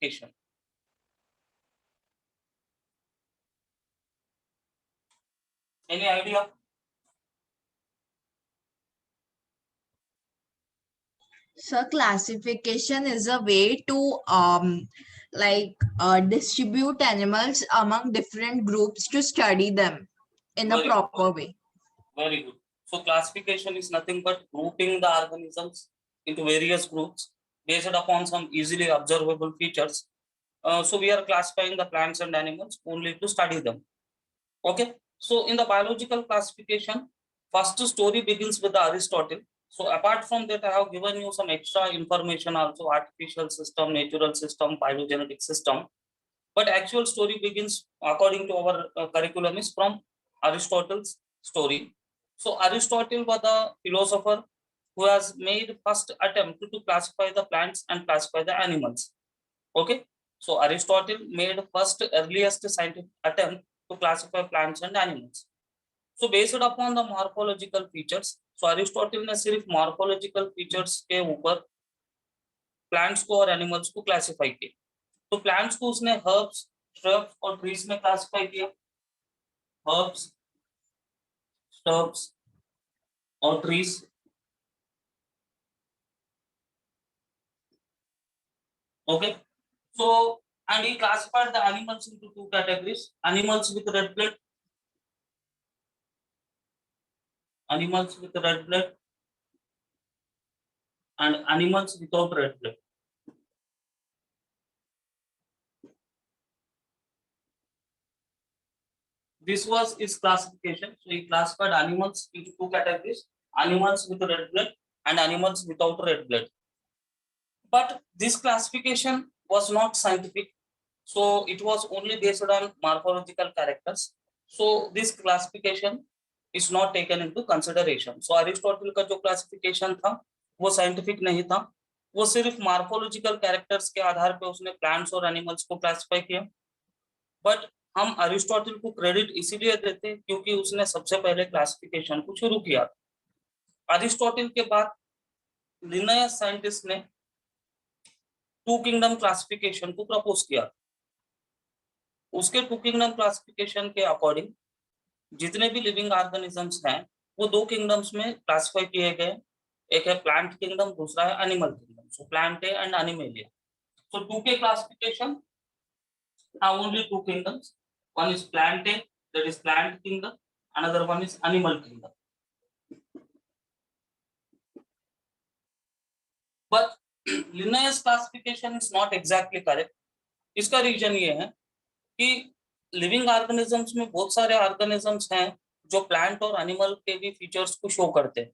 classification? Any idea? So classification is a way to distribute animals among different groups to study them in a proper way. Very good. So classification is nothing but grouping the organisms into various groups based upon some easily observable features. So we are classifying the plants and animals only to study them. Okay. So in the biological classification, first story begins with the Aristotle. So apart from that, I have given you some extra information also: artificial system, natural system, phylogenetic system. But actual story begins, according to our curriculum, is from Aristotle's story. So Aristotle was the philosopher who has made first attempt to classify the plants and classify the animals. Okay. So Aristotle made first earliest scientific attempt to classify plants and animals. So based upon the morphological features, so Aristotle ने सिर्फ morphological features के ऊपर plants को और animals को classify किया. तो plants को उसने हर्ब्स, श्रब्स और ट्रीज में क्लासिफाई किया. हर्ब्स, श्रब्स और trees. Okay. So and he classified the animals into two categories: animals with red blood, and animals without red blood. This was his classification. So he classified animals into two categories: animals with red blood and animals without red blood. But this classification was not scientific, so it was only based on morphological characters. So this classification is not taken into consideration. So Aristotle का जो classification था वो scientific नहीं था, वो सिर्फ morphological characters के आधार पे उसने plants और animals को classify किया. But हम अरिस्टोटल को क्रेडिट इसीलिए देते हैं क्योंकि उसने सबसे पहले क्लासिफिकेशन को शुरू किया. अरिस्टोटल के बाद लिनायस साइंटिस्ट ने टू किंगडम क्लासिफिकेशन को प्रपोज किया. उसके टू किंगडम क्लासिफिकेशन के अकॉर्डिंग जितने भी लिविंग ऑर्गेनिजम्स हैं वो दो किंगडम्स में क्लासिफाई किए गए. एक है प्लांट किंगडम, दूसरा है animal kingdom. So plant and animalia. So two के classification are only two kingdoms. One is plant, that is plant kingdom. Another one is animal kingdom. But Linnaeus classification is not exactly correct. इसका reason ये है कि living organisms में बहुत सारे organisms हैं जो प्लांट और एनिमल के भी फीचर्स को शो करते हैं.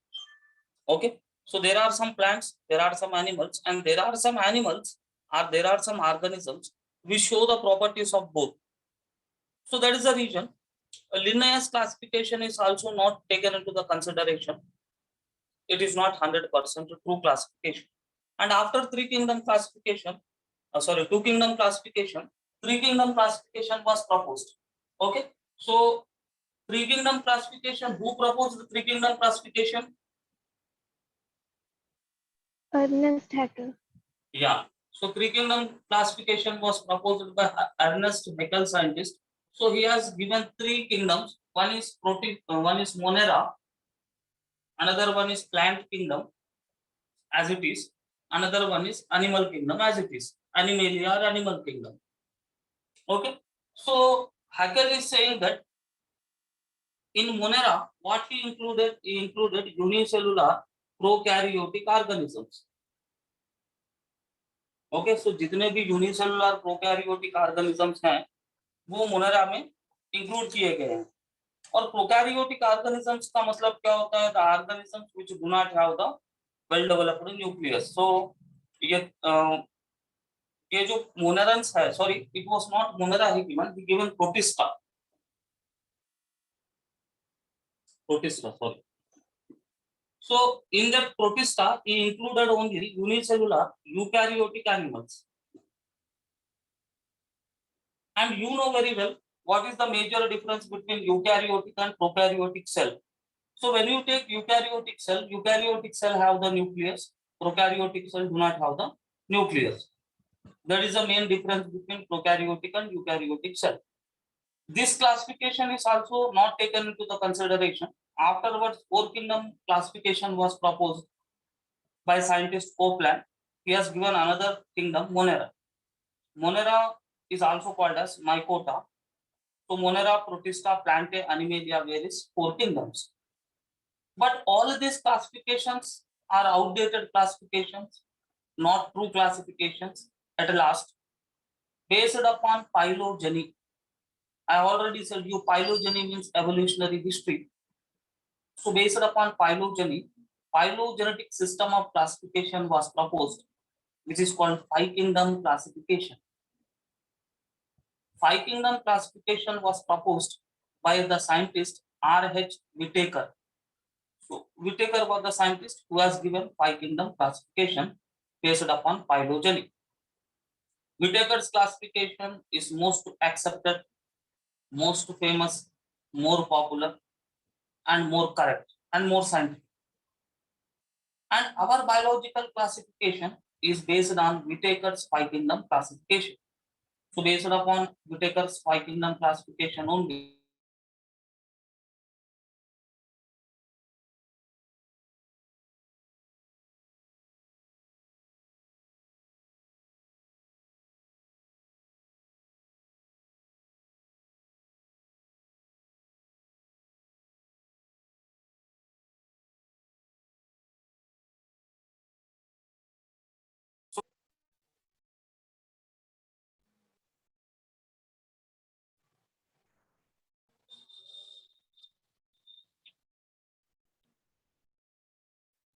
Okay. So there are some plants, there are some animals, and there are some animals or there are some organisms which show the properties of both. So that is the reason Linnaeus classification is also not taken into the consideration. It is not 100% true classification. And after two kingdom classification, three kingdom classification was proposed. Okay. So three kingdom classification, who proposed the three kingdom classification? Ernest Haeckel. Yeah. So three kingdom classification was proposed by Ernest Haeckel, scientist. So he has given three kingdoms. One is Monera, another one is plant kingdom as it is, another one is animal kingdom as it is, Animalia or animal kingdom. Okay. So Haeckel is saying that in Monera, what he included unicellular prokaryotic organisms. Okay. So जितने भी unicellular prokaryotic organisms हैं वो Monera में include किए गए हैं. और prokaryotic organisms का मतलब क्या होता है? The organisms which do not have the well developed nucleus. So ये जो मोनेरन्स है, sorry it was not monera he given protista, sorry. So in the protista he included only unicellular eukaryotic animals. And you know very well what is the major difference between eukaryotic and prokaryotic cell. So when you take eukaryotic cell have the nucleus, prokaryotic cell do not have the nucleus. That is the main difference between prokaryotic and eukaryotic cell. This classification is also not taken into the consideration. Afterwards, four kingdom classification was proposed by scientist Copeland. He has given another kingdom, Monera. Monera is also called as Mycota. So Monera, Protista, Plantae, Animalia, various four kingdoms. But all of these classifications are outdated classifications, not true classifications at last, based upon phylogeny. I already said you phylogeny means evolutionary history. So based upon phylogeny, phylogenetic system of classification was proposed, which is called five kingdom classification. Five kingdom classification was proposed by the scientist R.H. Whittaker. So Whittaker was the scientist who has given five kingdom classification based upon phylogeny. Whittaker's classification is most accepted, most famous, more popular, and more correct and more scientific. And our biological classification is based on Whittaker's five kingdom classification. So based upon Whittaker's five kingdom classification only,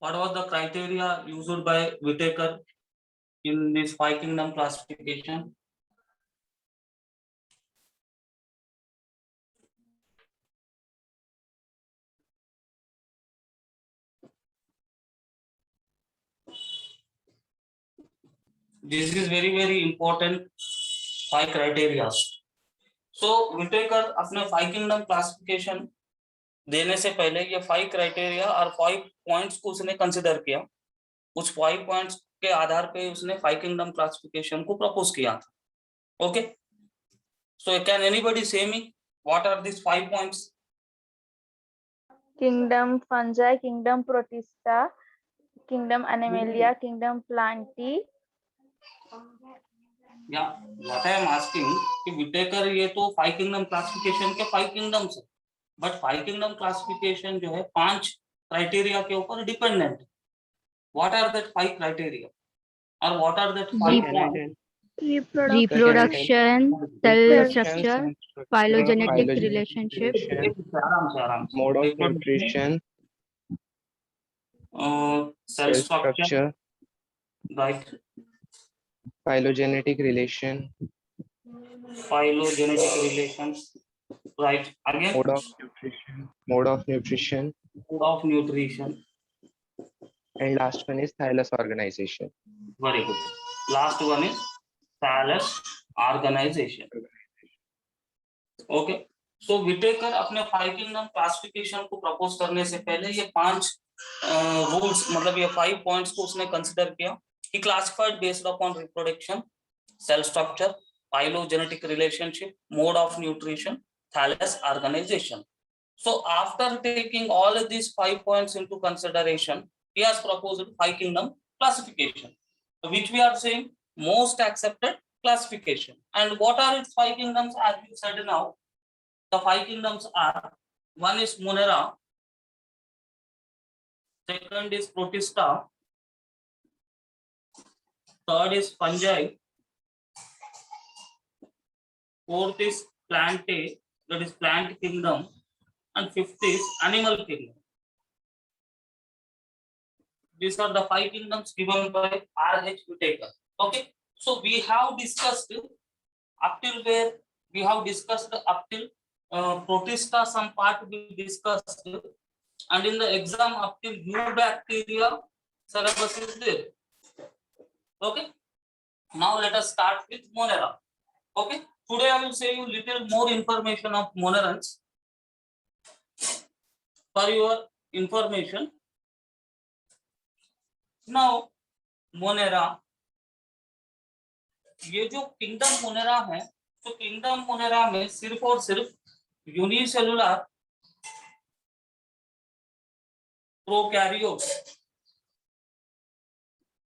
what was the criteria used by Whittaker in this five kingdom classification? This is very important five criteria. So Whittaker अपने five kingdom classification देने से पहले ये five criteria और five points को उसने consider किया. उस फाइव पॉइंट्स के आधार पे उसने फाइव किंगडम क्लासिफिकेशन को प्रपोज किया था. Okay, so can anybody say me what are this five points? Kingdom fungi, kingdom protista, kingdom animalia, kingdom plantae. या व्हाट आई एम आस्किंग कि विटेकर ये तो फाइव किंगडम क्लासिफिकेशन के five kingdoms है, but five kingdom classification जो है पांच criteria के ऊपर डिपेंडेंट है. What are that five criteria और what are that five Reproduction, cell structure, phylogenetic relationship, आराम से mode of nutrition, cell cell structure, structure, right, phylogenetic relation, phylogenetic relations, right, again mode of nutrition, mode of nutrition, mode of nutrition. and last one is thallus organization. Very good. Last one is thallus organization. Okay. So Whittaker अपने five kingdom classification को propose करने से पहले ये पांच rules मतलब ये five points को उसने कंसिडर किया. He classified based upon reproduction, cell structure, phylogenetic relationship, mode of nutrition, thallus organization. So after taking all of these 5 points into consideration, he has proposed five kingdom classification, which we are saying most accepted classification. And what are its five kingdoms? As you said now, the five kingdoms are: one is Monera, second is Protista, third is fungi, fourth is Plantae, that is plant kingdom, and fifth is animal kingdom. These are the five kingdoms given by R.H. Whittaker. Okay, so we have discussed up till where we have discussed up till Protista, some part we discussed, and in the exam up till eubacteria syllabus is there. Okay, now let us start with Monera. Okay, today I will say you little more information of Monerans for your information. Now Monera, ये जो kingdom Monera है, तो kingdom Monera में सिर्फ और सिर्फ unicellular prokaryotes.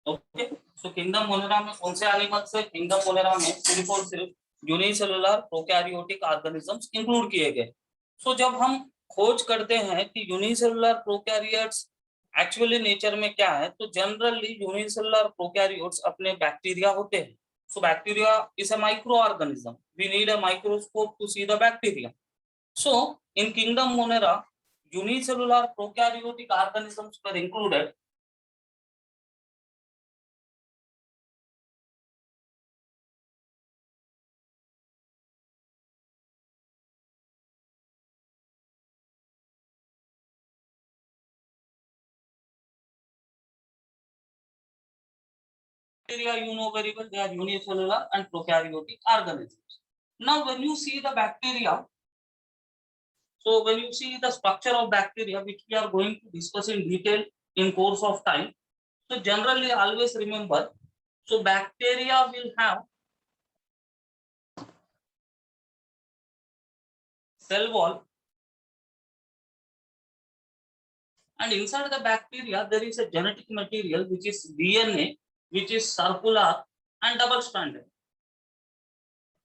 Okay, सो kingdom Monera में कौन से एनिमल्स है? किंगडम मोनेरा में सिर्फ और सिर्फ यूनिसेलुलर प्रोकैरियोटिक ऑर्गेनिजम्स इंक्लूड किए गए। सो जब हम खोज करते हैं कि यूनिसेलुलर प्रोकैरियोट्स एक्चुअली नेचर में क्या है, तो जनरली यूनिसेलुलर प्रोकैरियोट्स अपने बैक्टीरिया होते हैं। So bacteria is a microorganism, we need a microscope to see the bacteria. So in kingdom Monera unicellular prokaryotic organisms were included. Bacteria, you know very well, they are unicellular and prokaryotic organisms. Now, when you see the bacteria, so when you see the structure of bacteria, which we are going to discuss in detail in course of time, so generally always remember, so bacteria will have cell wall, and inside the bacteria there is a genetic material which is DNA, which is circular and double stranded.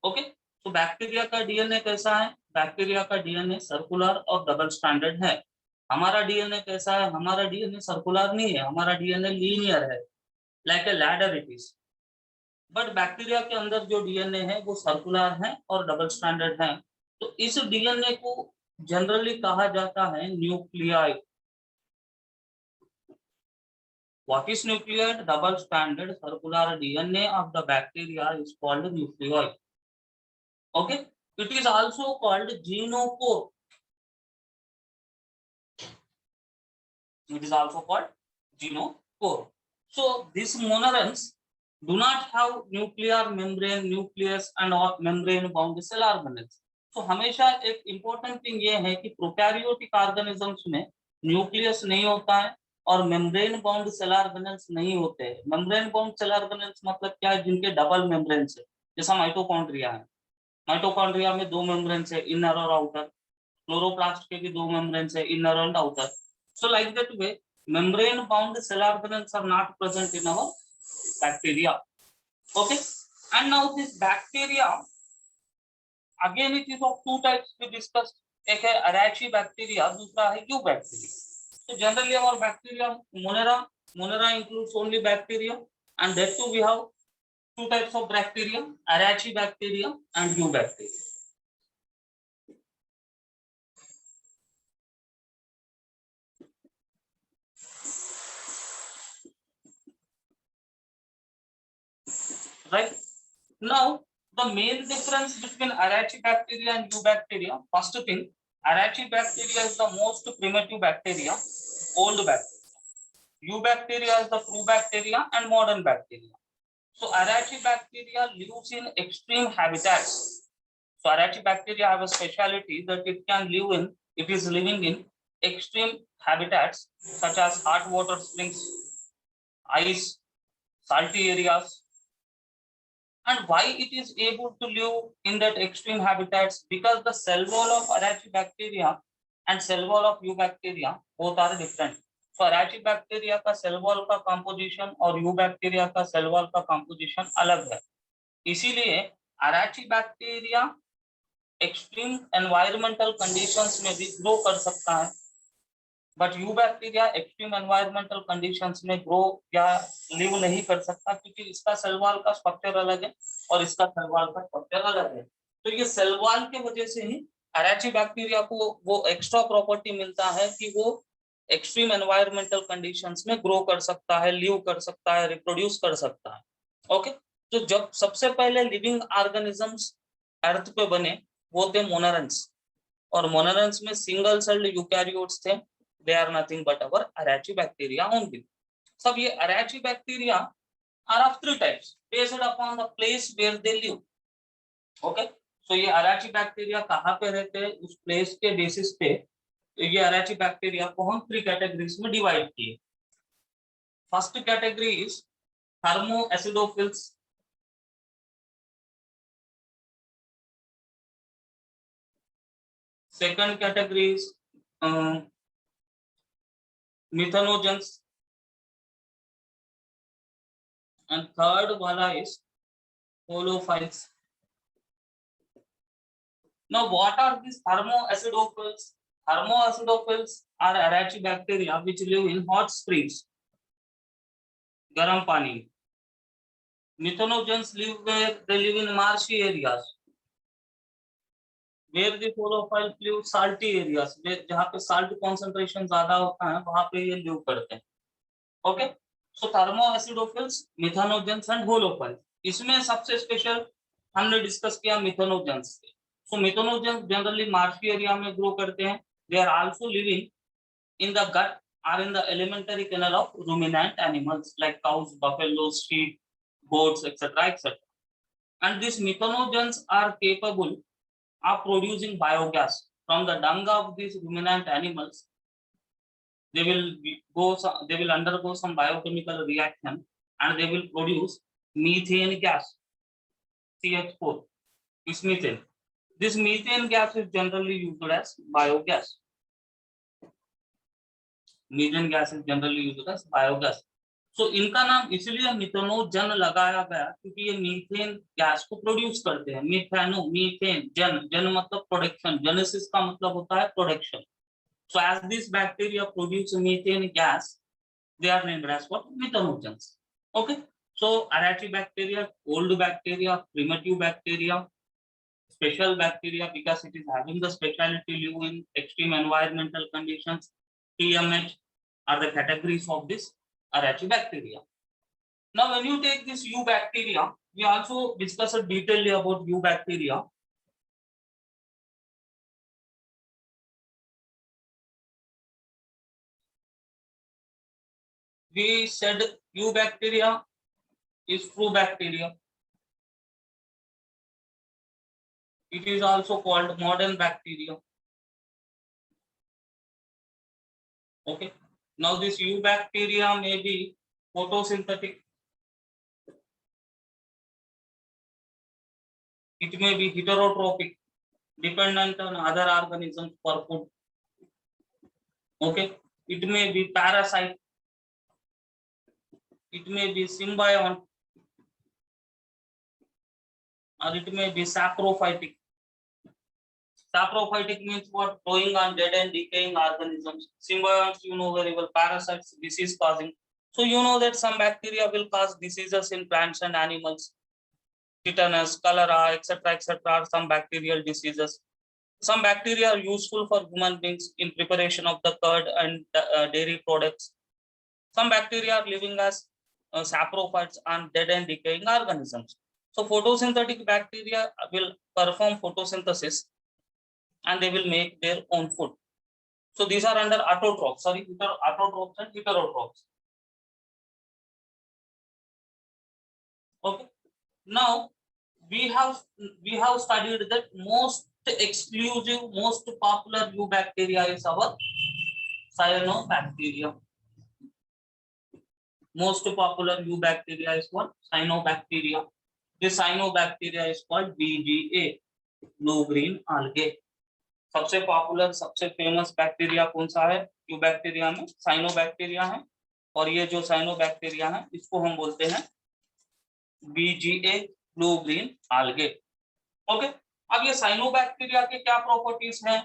Okay, तो bacteria का DNA कैसा है? Bacteria का DNA circular और double standard है। हमारा DNA कैसा है? हमारा डीएनए सर्कुलर नहीं है, हमारा डीएनए लीनियर है, like a ladder it is. But bacteria के अंदर जो डीएनए है वो सर्कुलर है और डबल स्टैंडर्ड है। तो इस डीएनए को जनरली कहा जाता है nuclei. What is nucleate? Double stranded circular DNA of the bacteria is called nucleoid. Okay, it is also called genocore. It is also called genocore. So these monorans do not have nuclear membrane, nucleus and or membrane bound cell organelles. So हमेशा एक important thing ये है कि prokaryotic organisms में nucleus नहीं होता है और मेम्ब्रेन बाउंड सेल ऑर्गेनेल्स नहीं होते। मेम्ब्रेन बाउंड सेल ऑर्गेनेल्स मतलब क्या है? जिनके डबल मेम्ब्रेन है, जैसा माइटोकॉन्ड्रिया है। माइटोकॉन्ड्रिया में 2 मेम्ब्रेन है, इनर और आउटर। क्लोरोप्लास्ट के भी 2 मेम्ब्रेन है, inner and outer. So like that way membrane bound cell organelles are not present in our bacteria. Okay, and now this bacteria again it is of 2 types we discussed. एक है archaebacteria, दूसरा है eubacteria. So generally our bacteria monera includes only bacteria, and that too we have 2 types of bacteria, Arachi bacteria and U bacteria. Right? Now the main difference between Arachi bacteria and U bacteria, first thing, Arachi bacteria is the most primitive bacteria, old bacteria. U bacteria is the true bacteria and modern bacteria. So Arachi bacteria lives in extreme habitats. So Arachi bacteria have a speciality that it can live in, it is living in extreme habitats such as hot water springs, ice, salty areas. And why it is able to live in that extreme habitats? Because the cell wall of Arachi bacteria and cell wall of U bacteria both are different. So Arachi bacteria का cell wall का composition और U bacteria का cell wall का composition अलग है। इसीलिए Arachi bacteria extreme environmental conditions में भी grow कर सकता है, but you bacteria extreme environmental conditions में ग्रो या लिव नहीं कर सकता, क्योंकि इसका सेल वॉल का स्ट्रक्चर अलग है और इसका सेल वॉल का स्ट्रक्चर अलग है। तो ये सेल वॉल के वजह से ही अरैची बैक्टीरिया को वो एक्स्ट्रा प्रॉपर्टी मिलता है कि वो एक्सट्रीम एनवायरमेंटल कंडीशंस में ग्रो कर सकता है, लिव कर सकता है, रिप्रोड्यूस कर सकता है। ओके, तो जब सबसे पहले लिविंग ऑर्गेनिजम्स अर्थ पे बने वो थे मोनरेंस, और मोनरेंस में सिंगल सेल्ड यूकैरियोट्स थे। They are nothing but our Arachi bacteria only. सब ये Arachi bacteria are of 3 types based upon the place where they live. Okay, so ये Arachi bacteria कहाँ पे रहते हैं उस place के basis पे ये Arachi bacteria को हम 3 categories में divide किए। First category is thermoacidophils, Second category is methanogens, and third wala is holophiles. Now, what are these thermoacidophils? Thermoacidophils are arachidibacteria which live in hot springs, garam pani. Methanogens live where they live in marshy areas. Where the holophiles live salty areas, जहाँ पे salt concentration ज्यादा होता है वहाँ पे ये live करते हैं. Okay, so thermoacidophils, methanogens and holophiles. इसमें सबसे स्पेशल हमने डिस्कस किया methanogens. So methanogens generally marshy area में grow करते हैं. They are also living in the gut or in the alimentary canal of ruminant animals like cows, buffaloes, sheep, goats, etc., etc. And these methanogens are capable of producing biogas from the dung of these ruminant animals. They will undergo some biochemical reaction and they will produce methane gas, CH4. Is methane. This methane gas is generally used as biogas. Methane gas is generally used as biogas. So इनका नाम इसलिए methanogen लगाया गया क्योंकि ये methane gas को produce करते हैं. मिथेनो, मीथेन, जन मतलब प्रोडक्शन, जेनेसिस का मतलब होता है production. So as these bacteria produce methane gas, they are named as what? Methanogens. Okay. So arachidibacteria, old bacteria, primitive bacteria, special bacteria because it is having the speciality live in extreme environmental conditions. TMH are the categories of this arachidibacteria. Now, when you take this U bacteria, we also discuss in detail about U bacteria. We said U bacteria is true bacteria. It is also called modern bacteria. Okay. Now this U bacteria may be photosynthetic. It may be heterotrophic, dependent on other organisms for food. Okay. It may be parasite. It may be symbiont. Or it may be saprophytic. Saprophytic means what? Growing on dead and decaying organisms. Symbionts, you know very well, parasites, disease causing. So you know that some bacteria will cause diseases in plants and animals. Tetanus, cholera, etc., etc. are some bacterial diseases. Some bacteria are useful for human beings in preparation of the curd and dairy products. Some bacteria are living as saprophytes on dead and decaying organisms. So photosynthetic bacteria will perform photosynthesis and they will make their own food. So these are under autotrophs, autotrophs and heterotrophs. Okay. Now we have studied that most exclusive, most popular eubacteria is our cyanobacteria. Most popular eubacteria is what? Cyanobacteria. This cyanobacteria is called BGA, blue green algae. सबसे popular, सबसे famous bacteria कौन सा है? Eubacteria में cyanobacteria है, और ये जो साइनोबैक्टीरिया है इसको हम बोलते हैं BGA, ब्लू ग्रीन आल्गे. ओके. अब ये साइनोबैक्टीरिया के क्या प्रॉपर्टीज हैं?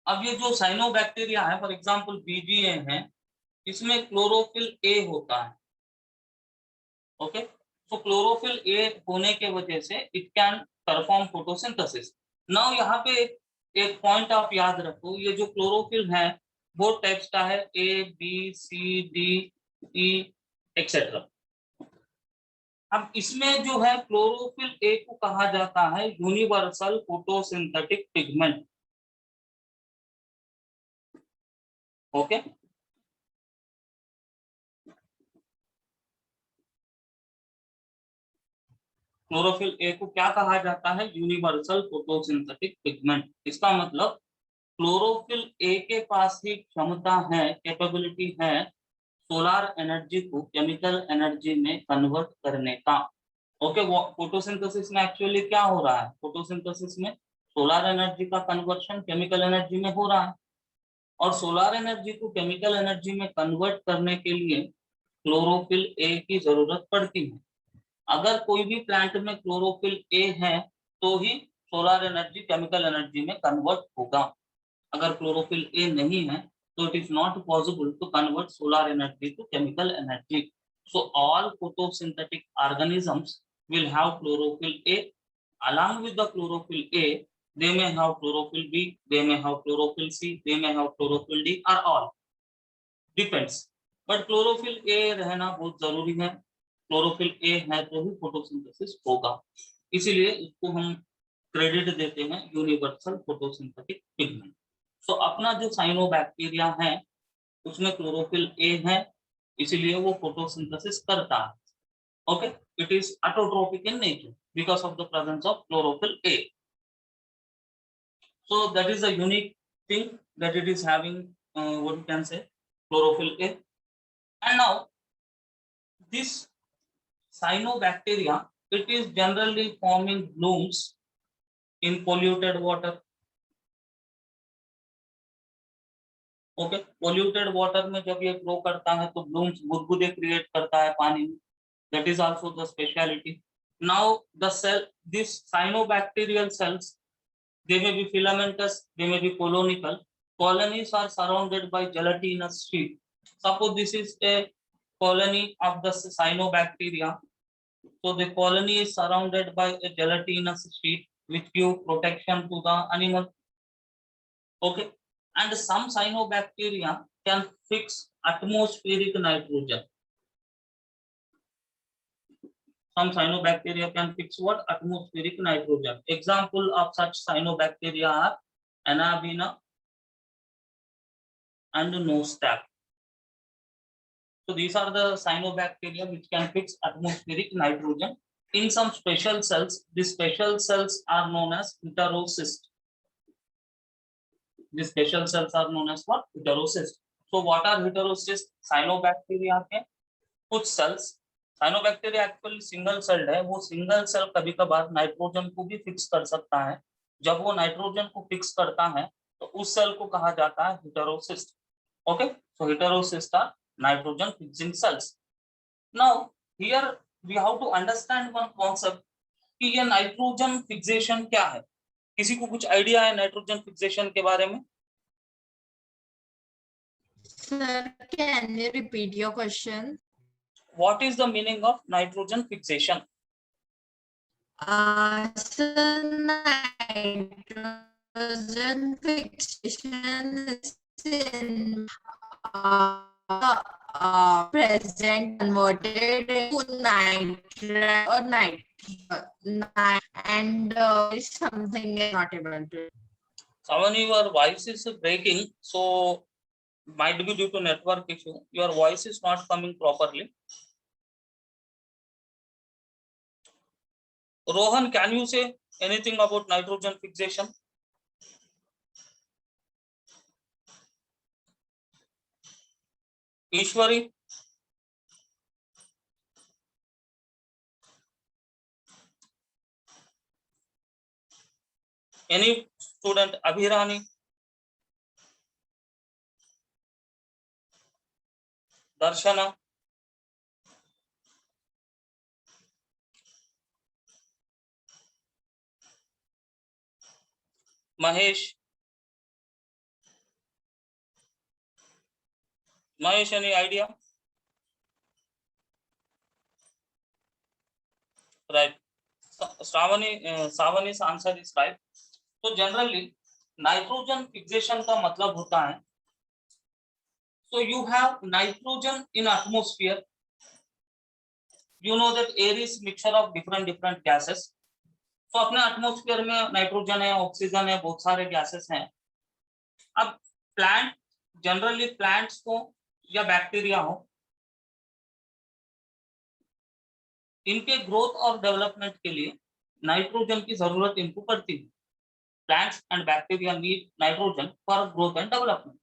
अब ये जो साइनोबैक्टीरिया है, फॉर एग्जांपल BGA है, इसमें क्लोरोफिल A होता है. ओके. तो क्लोरोफिल A होने के वजह से it can perform photosynthesis. Now यहाँ पे एक पॉइंट आप याद रखो, ये जो क्लोरोफिल है वो टाइप्स का है, A, B, C, D, E, etcetera. अब इसमें जो है क्लोरोफिल A को कहा जाता है universal photosynthetic pigment. Okay. Chlorophyll A को क्या कहा जाता है? Universal photosynthetic pigment. इसका मतलब क्लोरोफिल ए के पास ही क्षमता है, कैपेबिलिटी है सोलर एनर्जी को केमिकल एनर्जी में कन्वर्ट करने का. ओके, फोटोसिंथेसिस में एक्चुअली क्या हो रहा है? फोटोसिंथेसिस में सोलर एनर्जी का कन्वर्शन केमिकल एनर्जी में हो रहा है, और सोलर एनर्जी को केमिकल एनर्जी में कन्वर्ट करने के लिए क्लोरोफिल ए की जरूरत पड़ती है। अगर कोई भी प्लांट में क्लोरोफिल ए है तो ही सोलर एनर्जी केमिकल एनर्जी में कन्वर्ट होगा। अगर क्लोरोफिल ए नहीं है तो it is not possible to convert solar energy to chemical energy. So all photosynthetic organisms will have chlorophyll A. Along with the chlorophyll A, they may have chlorophyll B, they may have chlorophyll C, they may have chlorophyll D, or all depends. But chlorophyll A रहना बहुत जरूरी है। Chlorophyll A है तो ही photosynthesis होगा, इसीलिए इसको हम क्रेडिट देते हैं यूनिवर्सल फोटोसिंथेटिक पिगमेंट। सो अपना जो साइनोबैक्टीरिया है उसमें क्लोरोफिल ए है, इसीलिए वो फोटोसिंथेसिस करता है। Okay, it is autotrophic in nature because of the presence of chlorophyll A. So that is a unique thing that it is having what you can say chlorophyll A. And now this cyanobacteria, it is generally forming blooms in polluted water. Okay, polluted water में जब ये grow करता है तो blooms बुदबुदे create करता है पानी में। That is also the speciality. Now the cell, this cyanobacterial cells, they may be filamentous, they may be colonical. Colonies are surrounded by gelatinous sheet. Suppose this is a colony of the cyanobacteria, so the colony is surrounded by a gelatinous sheet which give protection to the animal. Okay, and some cyanobacteria can fix atmospheric nitrogen. Some cyanobacteria can fix what? Atmospheric nitrogen. Example of such cyanobacteria are Anabina and Nostack. So these are the cyanobacteria which can fix atmospheric nitrogen. In some special cells, these special cells are known as heterocyst. These special cells are known as what? Heterocyst. So what are heterocyst? Cyanobacteria के कुछ cells, cyanobacteria actually single celled है, वो single cell कभी कभार nitrogen को भी fix कर सकता है। जब वो नाइट्रोजन को फिक्स करता है तो उस सेल को कहा जाता है heterocyst. Okay, so heterocyst are nitrogen fixing cells. Now here we have to understand one concept कि ये नाइट्रोजन फिक्सेशन क्या है। किसी को कुछ आइडिया है नाइट्रोजन फिक्सेशन के बारे में? Sir, can you repeat your question? What is the meaning of nitrogen fixation? So nitrogen fixation is in present converted into nitrate or nitrogen, and something is not able to. Savani, your voice is breaking, so might be due to network issue. Your voice is not coming properly. Rohan, can you say anything about nitrogen fixation? Ishwari? Any student? Abhirani? Darshana? Mahesh? Mahesh, any idea? Right. Savani's answer is right. So generally, nitrogen fixation का मतलब होता है, so you have nitrogen in atmosphere. You know that air is mixture of different gases. तो अपने atmosphere में nitrogen है, oxygen है, बहुत सारे गैसेस हैं। अब प्लांट, जनरली प्लांट्स को या बैक्टीरिया हो, इनके ग्रोथ और डेवलपमेंट के लिए नाइट्रोजन की जरूरत इनको पड़ती है। Plants and bacteria need nitrogen for growth and development.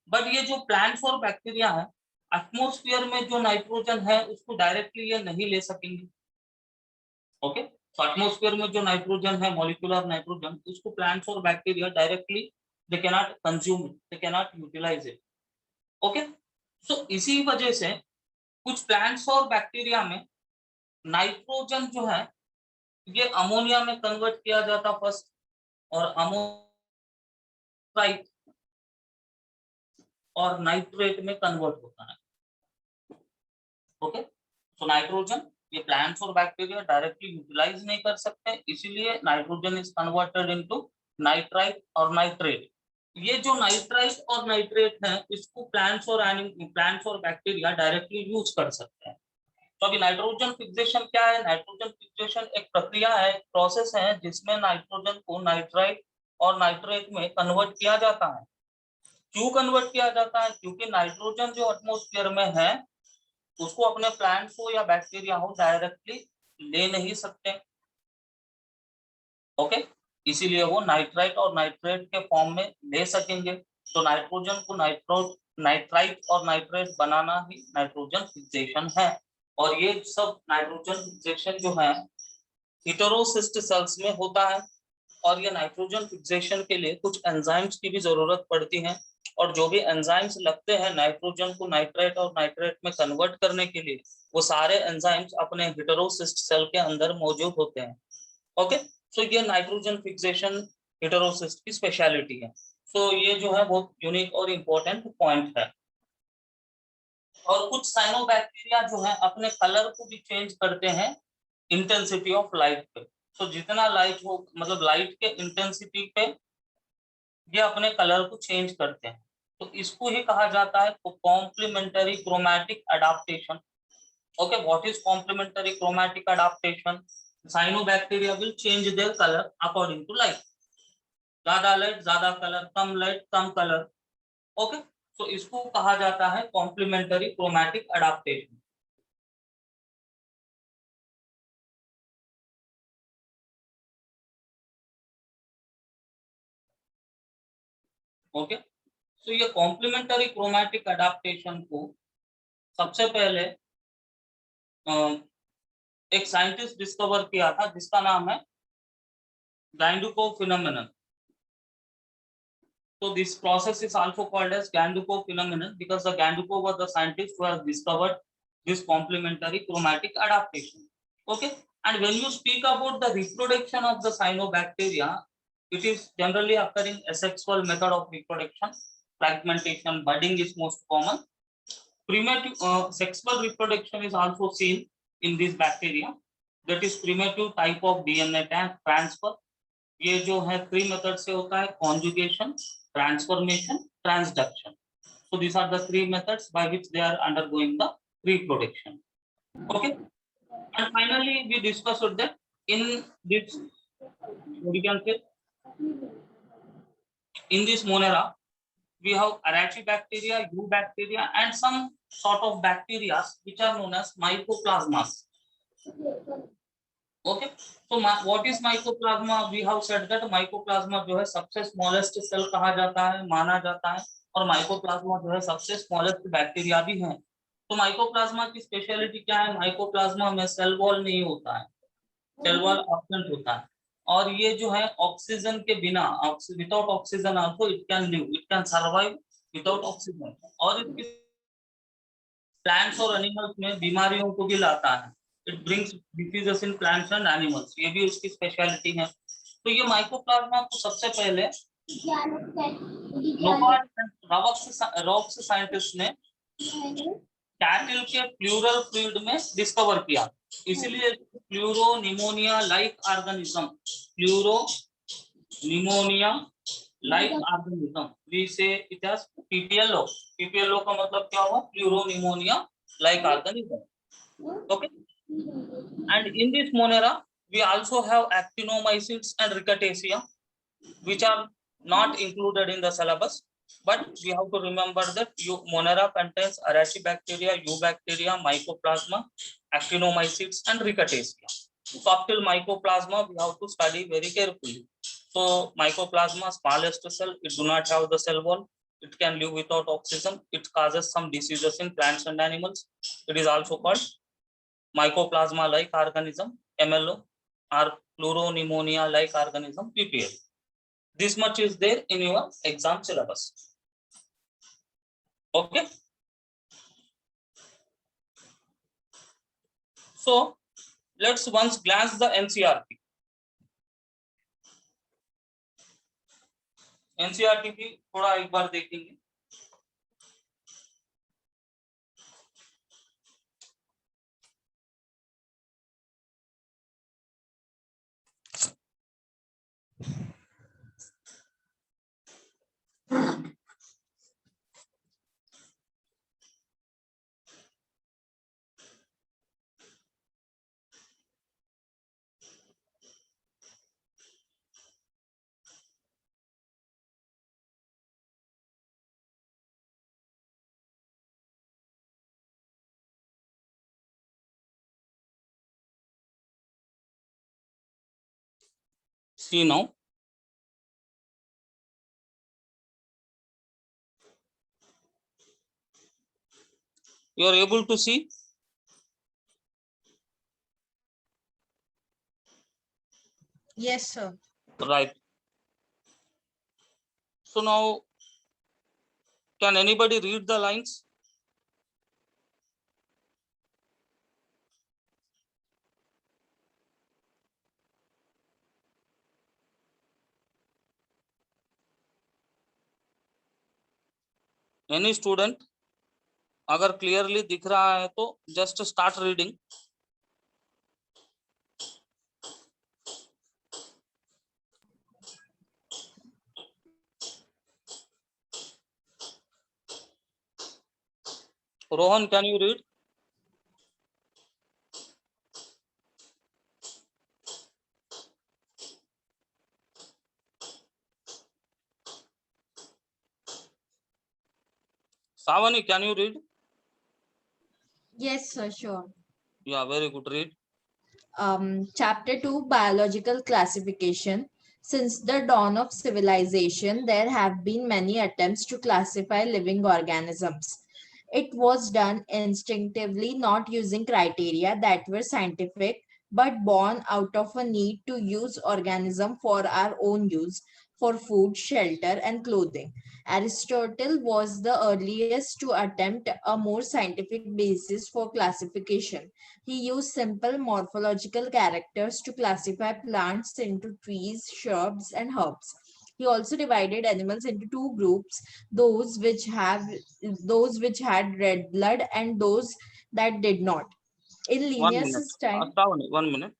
But ये जो प्लांट्स और बैक्टीरिया है, एटमॉस्फेयर में जो नाइट्रोजन है उसको डायरेक्टली ये नहीं ले सकेंगे। ओके, तो एटमोस्फेयर में जो नाइट्रोजन है, मॉलिक्यूलर नाइट्रोजन, उसको प्लांट्स और bacteria directly they can not consume it, they can not utilise it. Okay, so इसी वजह से कुछ प्लांट्स और बैक्टीरिया में नाइट्रोजन जो है ये अमोनिया में कन्वर्ट किया जाता फर्स्ट, और अमोनिया और नाइट्रेट में कन्वर्ट होता है। ओके, सो नाइट्रोजन ये प्लांट्स और बैक्टीरिया डायरेक्टली यूटिलाइज नहीं कर सकते, इसीलिए nitrogen is converted into nitrite और नाइट्रेट। ये जो नाइट्राइट और नाइट्रेट है इसको प्लांट्स और बैक्टीरिया डायरेक्टली यूज कर सकते हैं। तो अभी नाइट्रोजन फिक्सेशन क्या है? नाइट्रोजन फिक्सेशन एक प्रक्रिया है, एक प्रोसेस है जिसमें नाइट्रोजन को नाइट्राइट और नाइट्रेट में कन्वर्ट किया जाता है। क्यों कन्वर्ट किया जाता है? क्योंकि नाइट्रोजन जो एटमॉस्फेयर में है उसको अपने प्लांट्स हो या बैक्टीरिया हो डायरेक्टली ले नहीं सकते। ओके, इसीलिए वो नाइट्राइट और नाइट्रेट के फॉर्म में ले सकेंगे। तो नाइट्रोजन को नाइट्राइट और नाइट्रेट बनाना ही नाइट्रोजन फिक्सेशन है। और ये सब नाइट्रोजन फिक्सेशन जो है हेटेरोसिस्ट सेल्स में होता है, और ये नाइट्रोजन फिक्सेशन के लिए कुछ एंजाइम्स की भी जरूरत पड़ती है, और जो भी एंजाइम्स लगते हैं नाइट्रोजन को नाइट्राइट और नाइट्रेट में कन्वर्ट करने के लिए, वो सारे एंजाइम्स अपने हेटेरोसिस्ट सेल के अंदर मौजूद होते हैं। ओके, सो ये नाइट्रोजन फिक्सेशन हेटेरोसिस्ट की स्पेशलिटी है। सो ये जो है बहुत यूनिक और इम्पोर्टेंट पॉइंट है। और कुछ साइनोबैक्टीरिया जो है अपने कलर को भी चेंज करते हैं इंटेंसिटी ऑफ लाइट पे। तो जितना लाइट हो, मतलब लाइट के इंटेंसिटी पे ये अपने कलर को चेंज करते हैं। तो इसको ही कहा जाता है complementary chromatic adaptation. Okay, what is complementary chromatic adaptation? Cyanobacteria will change their colour according to light. ज्यादा लाइट ज्यादा कलर, कम लाइट कम कलर। ओके, तो इसको कहा जाता है कॉम्प्लीमेंटरी क्रोमैटिक अडाप्टेशन। ओके, तो ये कॉम्प्लीमेंटरी क्रोमैटिक अडाप्टेशन को सबसे पहले एक साइंटिस्ट डिस्कवर किया था जिसका नाम है Gandukow phenomenon. So this process is also called as Gandukow phenomenon because the Gandukow was the scientist who has discovered this complementary chromatic adaptation. Okay, and when you speak about the reproduction of the cyanobacteria, it is generally occurring asexual method of reproduction. Fragmentation, budding is most common. Primitive sexual reproduction is also seen in these bacteria. That is primitive type of DNA transfer. ये जो है 3 method से होता है: conjugation, transformation, transduction. So these are the 3 methods by which they are undergoing the reproduction. Okay, and finally we discussed that in this, what you can say, in this Monera we have Arachidibacteria, Eubacteria, and some sort of bacteria which are known as mycoplasmas. Okay, so what is mycoplasma? We have said that mycoplasma जो है सबसे smallest cell कहा जाता है, माना जाता है, और mycoplasma जो है सबसे smallest बैक्टीरिया भी है। तो mycoplasma की स्पेशलिटी क्या है? mycoplasma में सेल वॉल नहीं होता है, सेल वॉल एब्सेंट होता है, और ये जो है ऑक्सीजन के बिना, without oxygen also it can live, it can survive without oxygen, और इसके प्लांट्स और एनिमल्स में बीमारियों को भी लाता है। It brings diseases in plants and animals. ये भी उसकी स्पेशलिटी है। तो ये माइकोप्लाज्मा को सबसे पहले रॉक्स साइंटिस्ट ने कैटल के प्लूरल फ्लूइड में डिस्कवर किया, इसीलिए pleuro pneumonia like organism, pleuro pneumonia like organism, we say it as PPLO। PPLO का मतलब क्या हुआ? Pleuro pneumonia like organism. Okay, and in this Monera we also have actinomycetes and rickettsia which are not included in the syllabus, but we have to remember that Monera contains Arachidibacteria, Eubacteria, Mycoplasma, actinomycetes and rickettsia. So up till Mycoplasma we have to study very carefully. So Mycoplasma, smallest cell, it do not have the cell wall, it can live without oxygen, it causes some diseases in plants and animals. It is also called Mycoplasma like organism, MLO. or fluoropneumonia like organism PPL. This much is there in your exam syllabus. Okay. So let's once glance the NCERT. NCERT की थोड़ा एक बार देखेंगे. See now. You are able to see. Yes, sir. Right. So now, can anybody read the lines? Any student? अगर clearly दिख रहा है तो just start reading. Rohan, can you read? Savani, can you read? Yes, sir, sure. Yeah, very good. Read. Chapter 2, Biological Classification. Since the dawn of civilization, there have been many attempts to classify living organisms. It was done instinctively, not using criteria that were scientific, but born out of a need to use organism for our own use, for food, shelter, and clothing. Aristotle was the earliest to attempt a more scientific basis for classification. He used simple morphological characters to classify plants into trees, shrubs, and herbs. He also divided animals into two groups, those which had red blood and those that did not. In 1 minute. Linnaeus's time, Savani, 1 minute.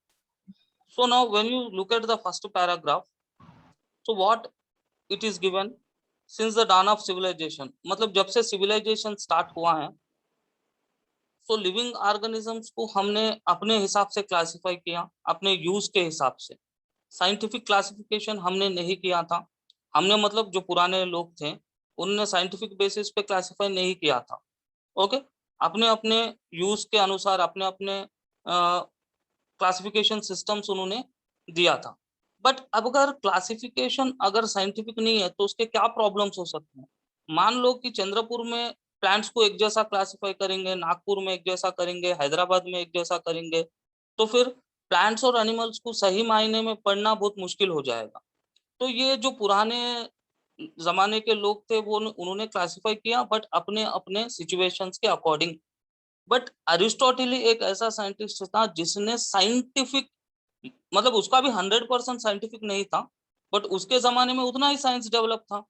So now when you look at the first paragraph, so what it is given? Since the dawn of civilization, मतलब जब से civilization start हुआ है, so living organisms को हमने अपने हिसाब से classify किया, अपने use के हिसाब से. Scientific classification हमने नहीं किया था. हमने मतलब जो पुराने लोग थे, उन्होंने scientific basis पे classify नहीं किया था. Okay? अपने अपने use के अनुसार अपने अपने क्लासिफिकेशन सिस्टम्स उन्होंने दिया था. बट अब अगर क्लासिफिकेशन अगर साइंटिफिक नहीं है तो उसके क्या प्रॉब्लम्स हो सकते हैं? मान लो कि चंद्रपुर में प्लांट्स को एक जैसा क्लासिफाई करेंगे, नागपुर में एक जैसा करेंगे, हैदराबाद में एक जैसा करेंगे, तो फिर प्लांट्स और एनिमल्स को सही मायने में पढ़ना बहुत मुश्किल हो जाएगा. तो ये जो पुराने जमाने के लोग थे वो उन्होंने क्लासिफाई किया बट अपने अपने सिचुएशंस के अकॉर्डिंग. बट अरिस्टोटल एक ऐसा साइंटिस्ट था जिसने साइंटिफिक मतलब उसका भी 100% साइंटिफिक नहीं था, बट उसके जमाने में उतना ही साइंस डेवलप था.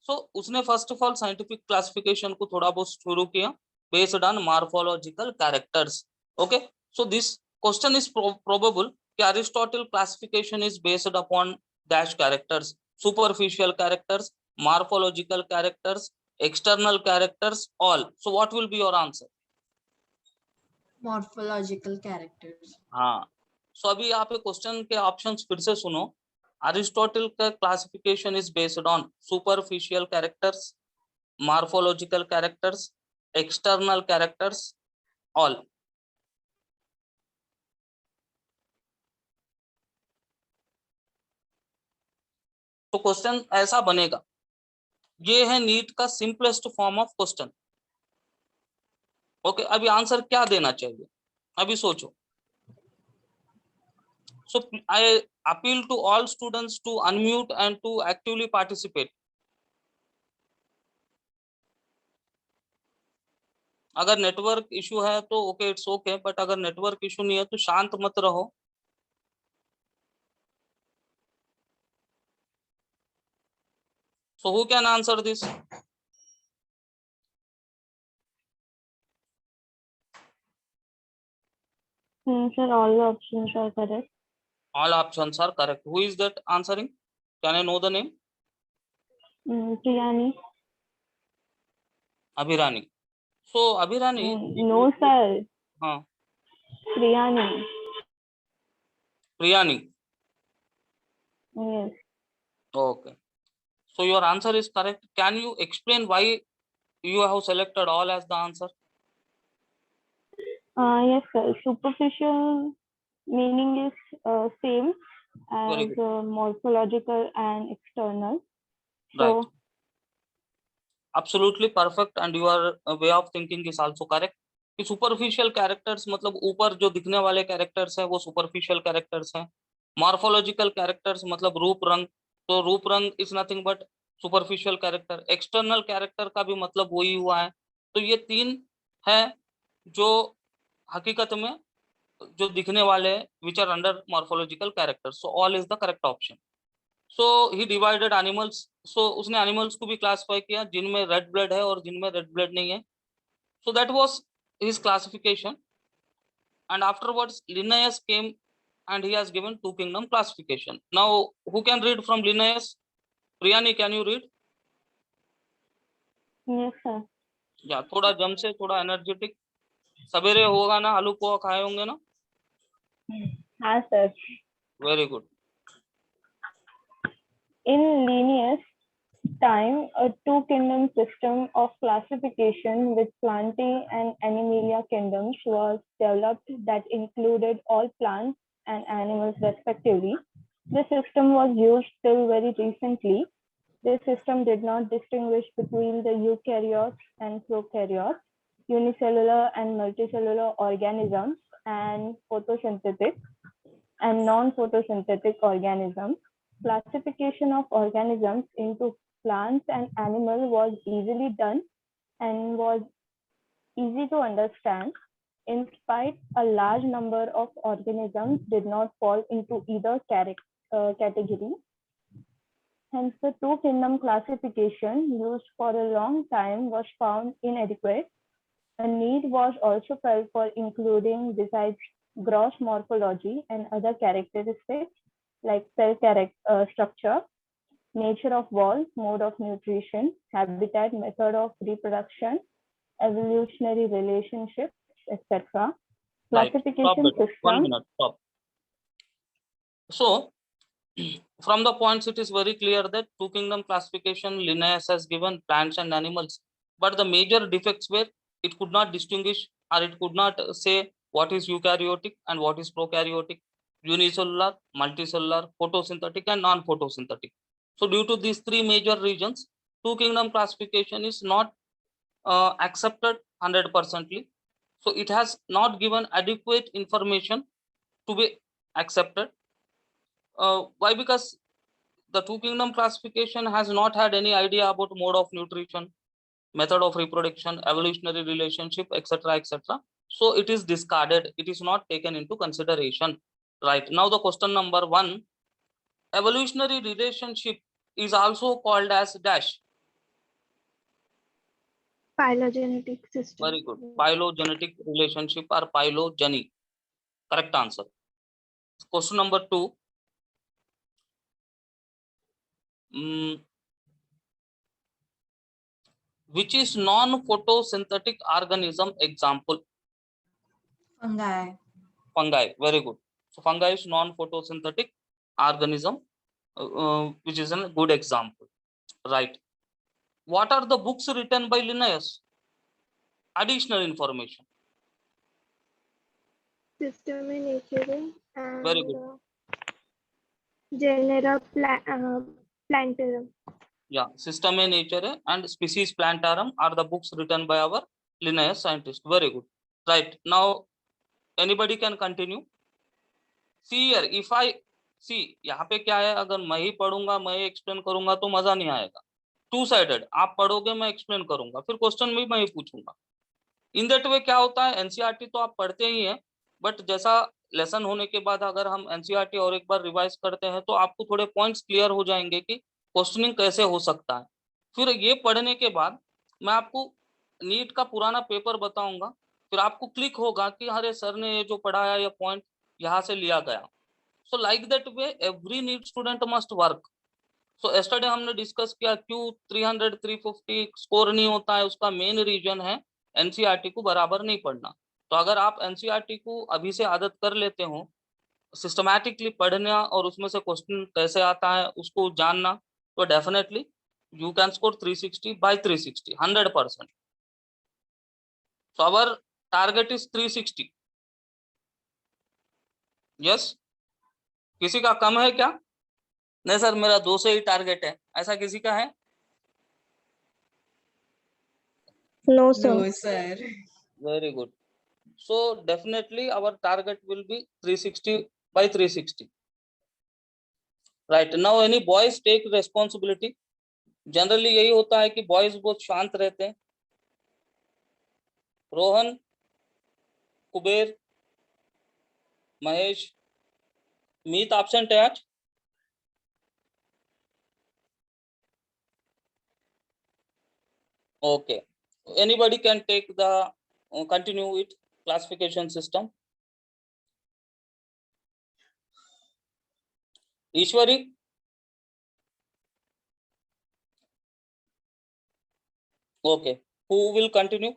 सो उसने first of all scientific classification को थोड़ा बहुत शुरू किया based on morphological characters. Okay, so this question is probable कि Aristotle classification is based upon dash characters, superficial characters, morphological characters, external characters, all. So what will be your answer? morphological characters. हाँ. सो अभी यहाँ पे question के options फिर से सुनो. Aristotle का classification is based on superficial characters, morphological characters, external characters, all. तो क्वेश्चन ऐसा बनेगा. ये है नीट का simplest form of question. Okay, अभी आंसर क्या देना चाहिए? अभी सोचो. So I appeal to all students to unmute and to actively participate. अगर नेटवर्क इशू है तो ओके, इट्स ओके, बट अगर नेटवर्क इशू नहीं है तो शांत मत रहो. So who can answer this? Sir, all the options are correct. All options are correct. Who is that answering? Can I know the name? Priyani. Abhirani. So Abhirani. No, sir. हाँ. Priyani. Priyani. Yes. Okay. So your answer is correct. Can you explain why you have selected all as the answer? Yes, sir. Superficial meaning is same Very as good. morphological and external. Right. So, Absolutely perfect, and your way of thinking is also correct. कि superficial characters मतलब ऊपर जो दिखने वाले characters हैं वो superficial characters हैं. Morphological characters मतलब रूप रंग, तो रूप रंग is nothing but superficial character. External character का भी मतलब वही हुआ है. तो ये तीन है जो हकीकत में जो दिखने वाले which are under morphological character. So all is the correct option. So he divided animals. So उसने एनिमल्स को भी क्लासिफाई किया जिनमें रेड ब्लड है और जिनमें रेड ब्लड नहीं है. So that was his classification, and afterwards Linnaeus came and he has given two kingdom classification. Now who can read from Linnaeus? Priyani, can you read? yes, sir. या थोड़ा जम से, थोड़ा एनर्जेटिक. सवेरे होगा ना, आलू पोहा खाए होंगे ना? हाँ, sir. Very good. In Linnaeus' time, a two-kingdom system of classification with Plantae and Animalia kingdoms was developed that included all plants and animals respectively. This system was used till very recently. This system did not distinguish between the eukaryotes and prokaryotes, unicellular and multicellular organisms, and photosynthetic and non-photosynthetic organisms. Classification of organisms into plants and animals was easily done and was easy to understand. In spite, a large number of organisms did not fall into either category. Hence, the two kingdom classification used for a long time was found inadequate. A need was also felt for including, besides gross morphology and other characteristics like cell structure, nature of walls, mode of nutrition, habitat, method of reproduction, evolutionary relationships, etc. Right. Classification Stop it. 1 system. minute. Stop. So from the points it is very clear that two kingdom classification Linnaeus has given plants and animals, but the major defects were it could not distinguish, or it could not say what is eukaryotic and what is prokaryotic, unicellular, multicellular, photosynthetic and non-photosynthetic. So due to these three major regions, two kingdom classification is not accepted 100%. So it has not given adequate information to be accepted. Why? Because the two kingdom classification has not had any idea about mode of nutrition, method of reproduction, evolutionary relationship, etc., etc. So it is discarded. It is not taken into consideration. Right. Now the question number 1, evolutionary relationship is also called as dash. Phylogenetic system. Very good. Phylogenetic relationship or phylogeny. Correct answer. Question number 2. Which is non-photosynthetic organism example? Fungi. Fungi. Very good. So fungi is non-photosynthetic organism, which is a good example. Right. What are the books written by Linnaeus? Additional information. Systemae Naturae and Very good. Genera Plantarum. Yeah, Systemae Naturae and Species Plantarum are the books written by our Linnaeus scientist. Very good. Right. Now, anybody can continue. See here, if I see, यहाँ पे क्या है, अगर मैं ही पढ़ूंगा, मैं ही explain करूंगा तो मजा नहीं आएगा। टू साइडेड, आप पढ़ोगे मैं एक्सप्लेन करूंगा, फिर क्वेश्चन भी मैं ही पूछूंगा। इन दैट वे क्या होता है, एनसीईआरटी तो आप पढ़ते ही हैं, बट जैसा लेसन होने के बाद अगर हम एनसीईआरटी और एक बार रिवाइज करते हैं तो आपको थोड़े पॉइंट्स क्लियर हो जाएंगे कि क्वेश्चनिंग कैसे हो सकता है। फिर ये पढ़ने के बाद मैं आपको नीट का पुराना पेपर बताऊंगा, फिर आपको क्लिक होगा कि अरे सर ने ये जो पढ़ाया ये पॉइंट यहाँ से लिया गया। So like that way every NEET student must work. So yesterday हमने डिस्कस किया क्यों 300 350 स्कोर नहीं होता है, उसका मेन रीजन है एनसीईआरटी को बराबर नहीं पढ़ना। तो अगर आप एनसीईआरटी को अभी से आदत कर लेते हो, सिस्टमैटिकली पढ़ना और उसमें से क्वेश्चन कैसे आता है उसको जानना, तो definitely you can score 360 by 360 100%. So our target is 360. Yes, किसी का कम है क्या? नहीं सर मेरा 200 ही टारगेट है, ऐसा किसी का है? No, No, sir. Very good. So definitely our target will be 360 by 360. Right now any boys take responsibility. Generally यही होता है कि बॉयज बहुत शांत रहते हैं। रोहन, कुबेर, महेश, मीत एब्सेंट है आज। Okay, anybody can take the continue with classification system. Ishwari, okay, who will continue?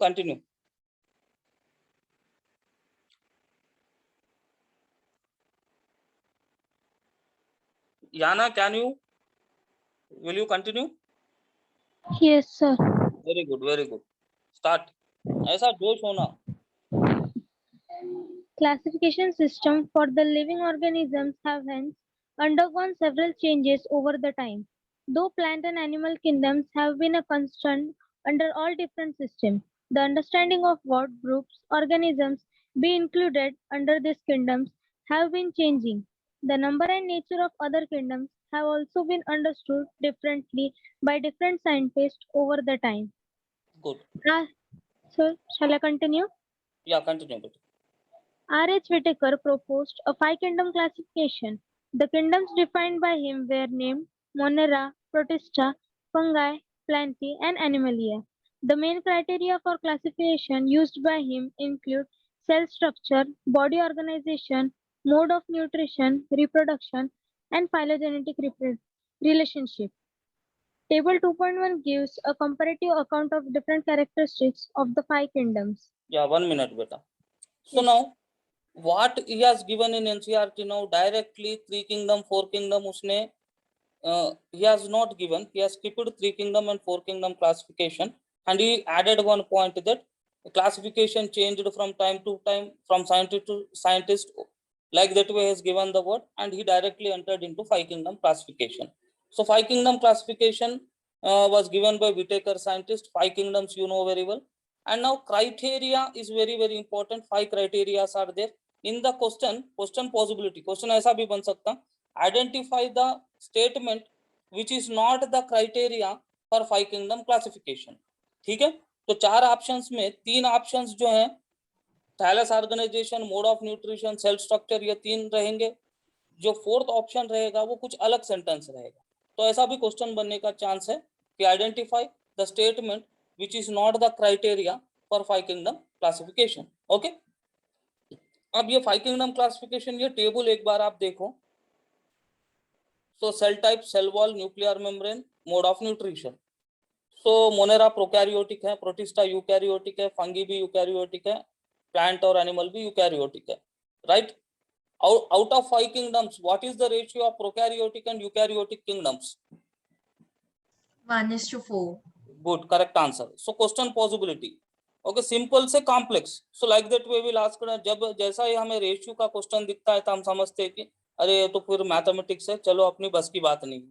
Yana, will you continue? Yes, sir. Very good, start. ऐसा जोश होना। Classification system for the living organisms have hence undergone several changes over the time. Though plant and animal kingdoms have been a constant under all different systems, the understanding of what groups organisms be included under these kingdoms have been changing. The number and nature of other kingdoms have also been understood differently by different scientists over the time. Good. So, shall I continue? Yeah, continue. R.H. Whitaker proposed a five-kingdom classification. The kingdoms defined by him were named Monera, Protista, Fungi, Plantae, and Animalia. The main criteria for classification used by him include cell structure, body organization, mode of nutrition, reproduction, and phylogenetic relationship. Table 2.1 gives a comparative account of different characteristics of the five kingdoms. Yeah, 1 minute, beta. So Yes. now, what he has given in NCERT now directly 3 kingdom, 4 kingdom, usne he has not given. He has skipped 3 kingdom and 4 kingdom classification, and he added one point that classification changed from time to time, from scientist to scientist. Like that way, he has given the word, and he directly entered into 5 kingdom classification. So 5 kingdom classification was given by Whitaker scientist. 5 kingdoms you know very well. And now criteria is very important. 5 criteria are there in the question possibility. Question ऐसा भी बन सकता, identify the statement which is not the criteria for 5 kingdom classification. ठीक है, तो 4 options में 3 options जो हैं thallus organisation, mode of nutrition, cell structure, ये 3 रहेंगे। जो 4th ऑप्शन रहेगा वो कुछ अलग सेंटेंस रहेगा। तो ऐसा भी क्वेश्चन बनने का चांस है कि identify the statement which is not the criteria for 5 kingdom classification. Okay, अब ये 5 kingdom classification, ये टेबल एक बार आप देखो। So cell type, cell wall, nuclear membrane, mode of nutrition. So Monera prokaryotic है, Protista eukaryotic है, fungi भी eukaryotic है, plant और animal भी eukaryotic है, right? Out of 5 kingdoms, what is the ratio of prokaryotic and eukaryotic kingdoms? 1:4. Good, correct answer. So question possibility. Okay, simple से complex. So like that we will ask, जब जैसा ही हमें ratio का question दिखता है तो हम समझते हैं कि अरे ये तो फिर मैथमेटिक्स है, चलो अपनी बस की बात नहीं।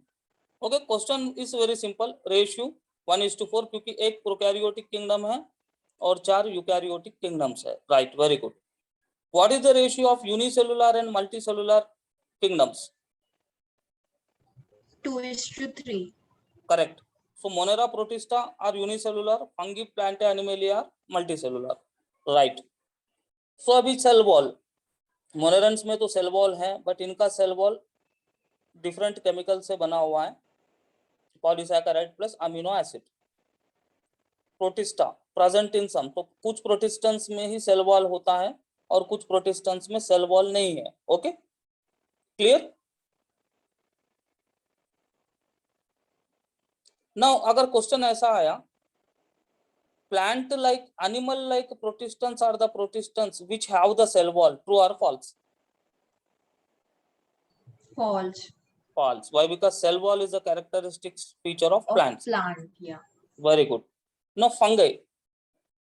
Okay, question is very simple, ratio 1:4, क्योंकि एक प्रोकैरियोटिक किंगडम है और 4 यूकैरियोटिक किंगडम्स है, right, very good. What is the ratio of unicellular and multicellular kingdoms? 2:3. Correct. So Monera, Protista are unicellular, fungi, plantae, animalia are multicellular. Right. So अभी cell wall, monerans में तो cell wall है, but इनका cell wall different chemical से बना हुआ है, polysaccharide plus amino acid. Protista present in some, तो कुछ प्रोटिस्टेंस में ही सेल वॉल होता है और कुछ प्रोटिस्टेंस में सेल वॉल नहीं है. Okay, clear? नाउ अगर क्वेश्चन ऐसा आया, plant like animal like protistans are the protistans which have the cell wall, true or false? False. False. Why? Because cell wall is a characteristic feature of Of plants. plant, yeah. Very good. Now fungi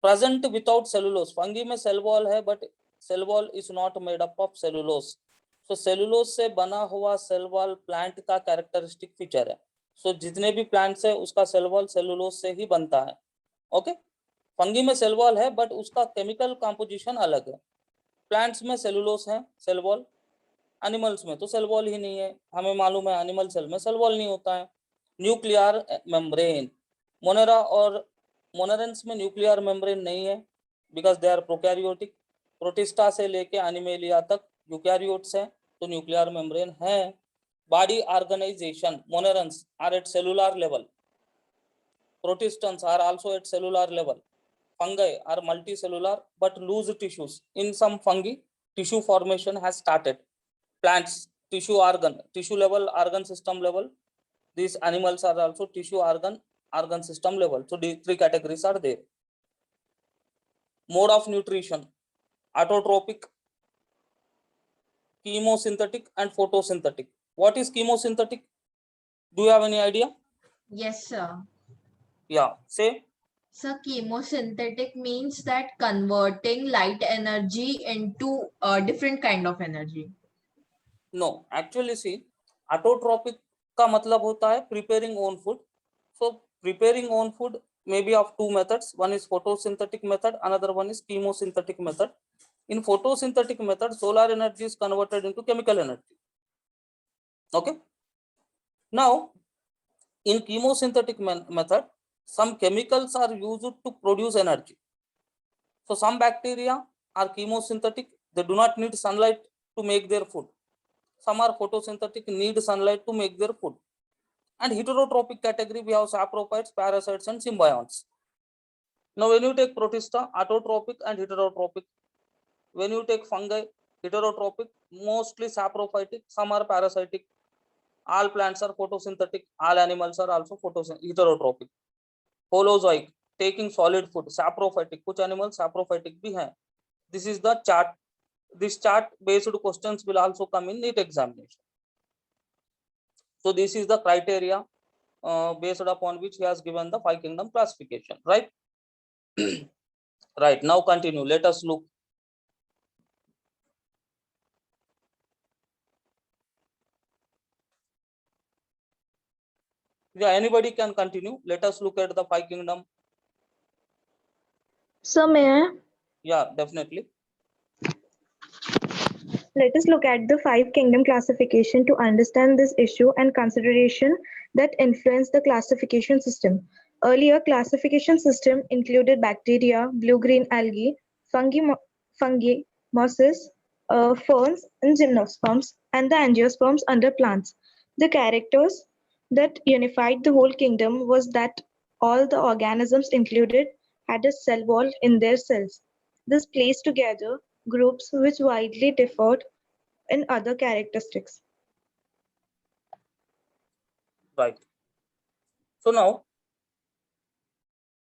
present without cellulose. Fungi में cell wall है, but cell wall is not made up of cellulose. So cellulose से बना हुआ cell wall plant का characteristic feature है. So जितने भी plants है उसका cell wall cellulose से ही बनता है. Okay? fungi में cell wall है, but उसका chemical composition अलग है. Plants में cellulose है, cell wall. एनिमल्स में तो सेल वॉल ही नहीं है. हमें मालूम है एनिमल सेल में सेल वॉल नहीं होता है. न्यूक्लियर मेम्ब्रेन, मोनेरा और मोनेरेंस में न्यूक्लियर मेम्ब्रेन नहीं है, because they are prokaryotic. Protista से लेके एनिमेलिया तक यूकैरियोट्स है, तो न्यूक्लियर मेम्ब्रेन है. Body organisation, monerans are at cellular level, protistans are also at cellular level. fungi are multicellular but lose tissues. In some fungi, tissue formation has started. Plants, tissue organ, tissue level, organ system level. These animals are also tissue organ system level. So these three categories are there. Mode of nutrition, autotrophic, chemosynthetic and photosynthetic. What is chemosynthetic? Do you have any idea? Yes, sir. Yeah, say. So chemosynthetic means that converting light energy into a different kind of energy. No, actually see, autotrophic का मतलब होता है preparing own food. So preparing own food may be of two methods. One is photosynthetic method, another one is chemosynthetic method. In photosynthetic method, solar energy is converted into chemical energy. Okay. Now, in chemosynthetic method, some chemicals are used to produce energy. So some bacteria are chemosynthetic, they do not need sunlight to make their food. Some are photosynthetic, need sunlight to make their food. And heterotrophic category, we have saprophytes, parasites and symbionts. Now when you take protista, autotrophic and heterotrophic. When you take fungi, heterotrophic, mostly saprophytic, some are parasitic. All plants are photosynthetic, all animals are also heterotrophic. Holozoic, taking solid food, saprophytic, कुछ animals saprophytic भी हैं. This is the chart. This chart based questions will also come in NEET examination. So this is the criteria based upon which he has given the 5 kingdom classification, right? Right, now continue. Let us look. Yeah, anybody can continue. Let us look at the 5 kingdom. So may I? Yeah, definitely. Let us look at the 5 kingdom classification to understand this issue and consideration that influence the classification system. Earlier classification system included bacteria, blue-green algae, fungi, mosses, ferns, and gymnosperms, and the angiosperms under plants. The characters that unified the whole kingdom was that all the organisms included had a cell wall in their cells. This placed together groups which widely differed in other characteristics. Right. So now,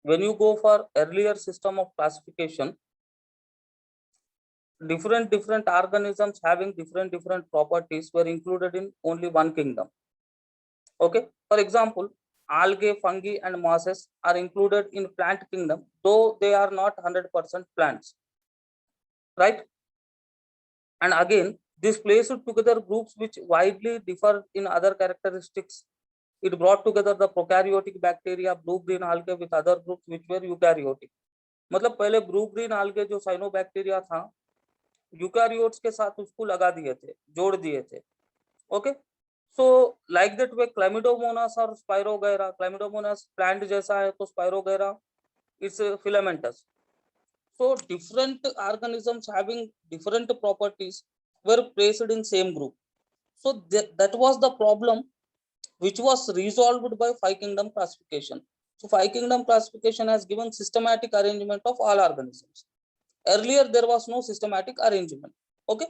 when you go for earlier system of classification, different organisms having different properties were included in only one kingdom. Okay. For example, algae, fungi, and mosses are included in plant kingdom, though they are not 100% plants. Right. And again, this placed together groups which widely differ in other characteristics. It brought together the prokaryotic bacteria, blue-green algae with other groups which were eukaryotic. मतलब पहले blue-green algae जो cyanobacteria था, eukaryotes के साथ उसको लगा दिए थे, जोड़ दिए थे. Okay, so like that way chlamydomonas और स्पाइरोगैरा, क्लैमिडोमोनास प्लांट जैसा है तो spirogyra it's filamentous. So different organisms having different properties were placed in same group. So that was the problem which was resolved by five kingdom classification. So five kingdom classification has given systematic arrangement of all organisms. Earlier there was no systematic arrangement. Okay.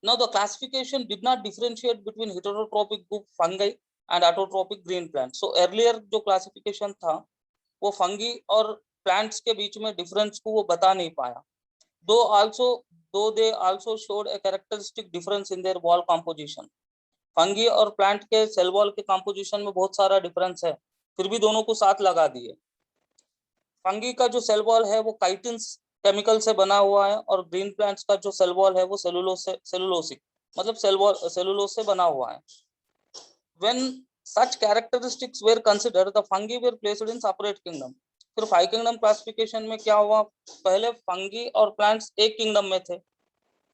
Now the classification did not differentiate between heterotrophic group fungi and autotrophic green plants. So earlier जो classification था वो fungi और plants के बीच में difference को वो बता नहीं पाया. Though they also showed a characteristic difference in their wall composition. Fungi और प्लांट के सेल वॉल के कंपोजिशन में बहुत सारा डिफरेंस है, फिर भी दोनों को साथ लगा दिए. फंगी का जो सेल वॉल है वो काइटिन्स केमिकल से बना हुआ है और ग्रीन प्लांट्स का जो सेल वॉल है वो सेलुलोसिक मतलब सेलुलोज से बना हुआ है. When such characteristics were considered, the fungi were placed in separate kingdom. फिर फाइव किंगडम क्लासिफिकेशन में क्या हुआ, पहले फंगी और प्लांट्स एक किंगडम में थे.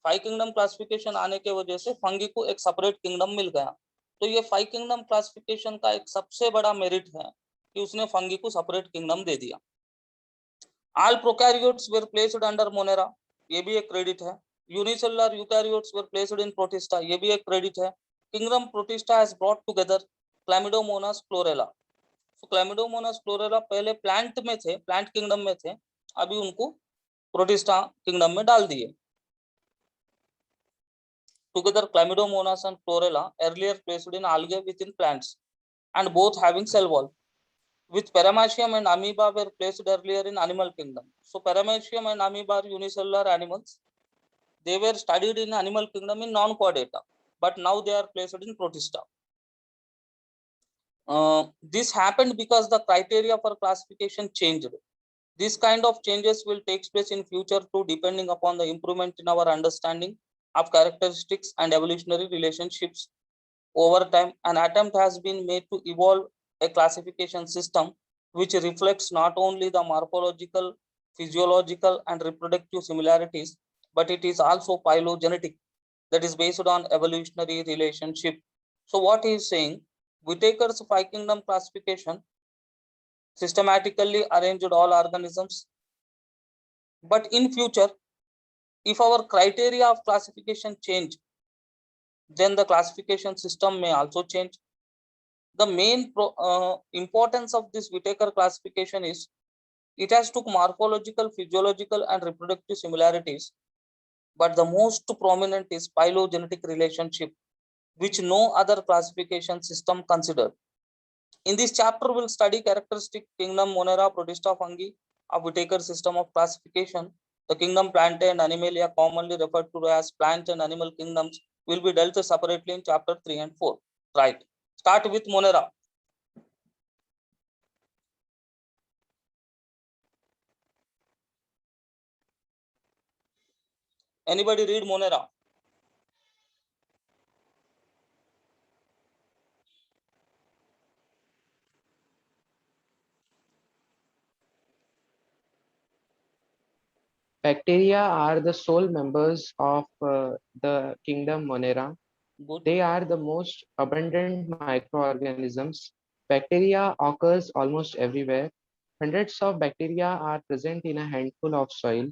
फाइव किंगडम क्लासिफिकेशन आने के वजह से फंगी को एक सेपरेट किंगडम मिल गया. तो ये फाइव किंगडम क्लासिफिकेशन का एक सबसे बड़ा मेरिट है कि उसने फंगी को सेपरेट किंगडम दे दिया. All prokaryotes were placed under monera, ये भी एक क्रेडिट है. Unicellular eukaryotes were placed in protista, ये भी एक क्रेडिट है. Kingdom protista has brought together chlamydomonas chlorella. तो क्लैमिडोमोनास क्लोरेला पहले प्लांट में थे, प्लांट किंगडम में थे, अभी उनको प्रोटिस्टा किंगडम में डाल दिए. Together, Chlamydomonas and Chlorella, earlier placed in algae within plants, and both having cell wall. With Paramecium and amoeba were placed earlier in animal kingdom. So Paramecium and amoeba are unicellular animals. They were studied in animal kingdom in non-chordata, but now they are placed in Protista. This happened because the criteria for classification changed. This kind of changes will take place in future too, depending upon the improvement in our understanding of characteristics and evolutionary relationships. Over time, an attempt has been made to evolve a classification system which reflects not only the morphological, physiological, and reproductive similarities, but it is also phylogenetic, that is based on evolutionary relationship. So what he is saying, Whitaker's five kingdom classification systematically arranged all organisms, but in future, if our criteria of classification change, then the classification system may also change. The main importance of this Whitaker classification is it has took morphological, physiological, and reproductive similarities, but the most prominent is phylogenetic relationship, which no other classification system considered. In this chapter, we'll study characteristic kingdom Monera, Protista, fungi of Whitaker system of classification. The kingdom Plantae and Animalia, commonly referred to as plant and animal kingdoms, will be dealt separately in chapter 3 and 4. Right. Start with Monera. Anybody read Monera? Bacteria are the sole members of the kingdom Monera. Good. They are the most abundant microorganisms. Bacteria occurs almost everywhere. Hundreds of bacteria are present in a handful of soil.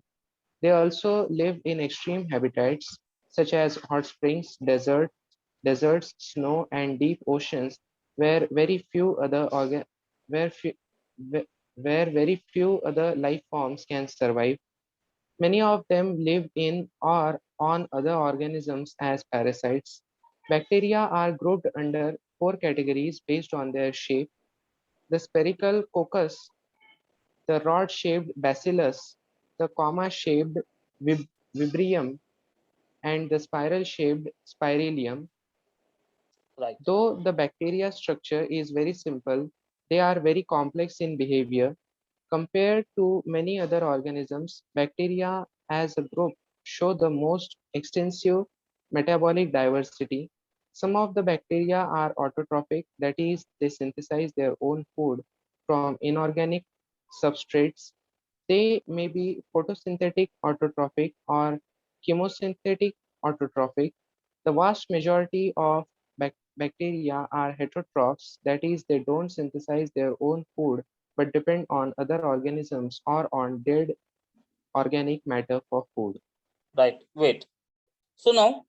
They also live in extreme habitats such as hot springs, deserts, snow, and deep oceans, where very few other where, fe- where very few other life forms can survive. Many of them live in or on other organisms as parasites. Bacteria are grouped under four categories based on their shape: the spherical coccus, the rod-shaped bacillus, the comma-shaped vibrio, and the spiral-shaped spirillum. Right. Though the bacteria structure is very simple, they are very complex in behavior. Compared to many other organisms, bacteria as a group show the most extensive metabolic diversity. Some of the bacteria are autotrophic, that is, they synthesize their own food from inorganic substrates. They may be photosynthetic autotrophic or chemosynthetic autotrophic. The vast majority of bacteria are heterotrophs, that is, they don't synthesize their own food but depend on other organisms or on dead organic matter for food. Right. Wait. So now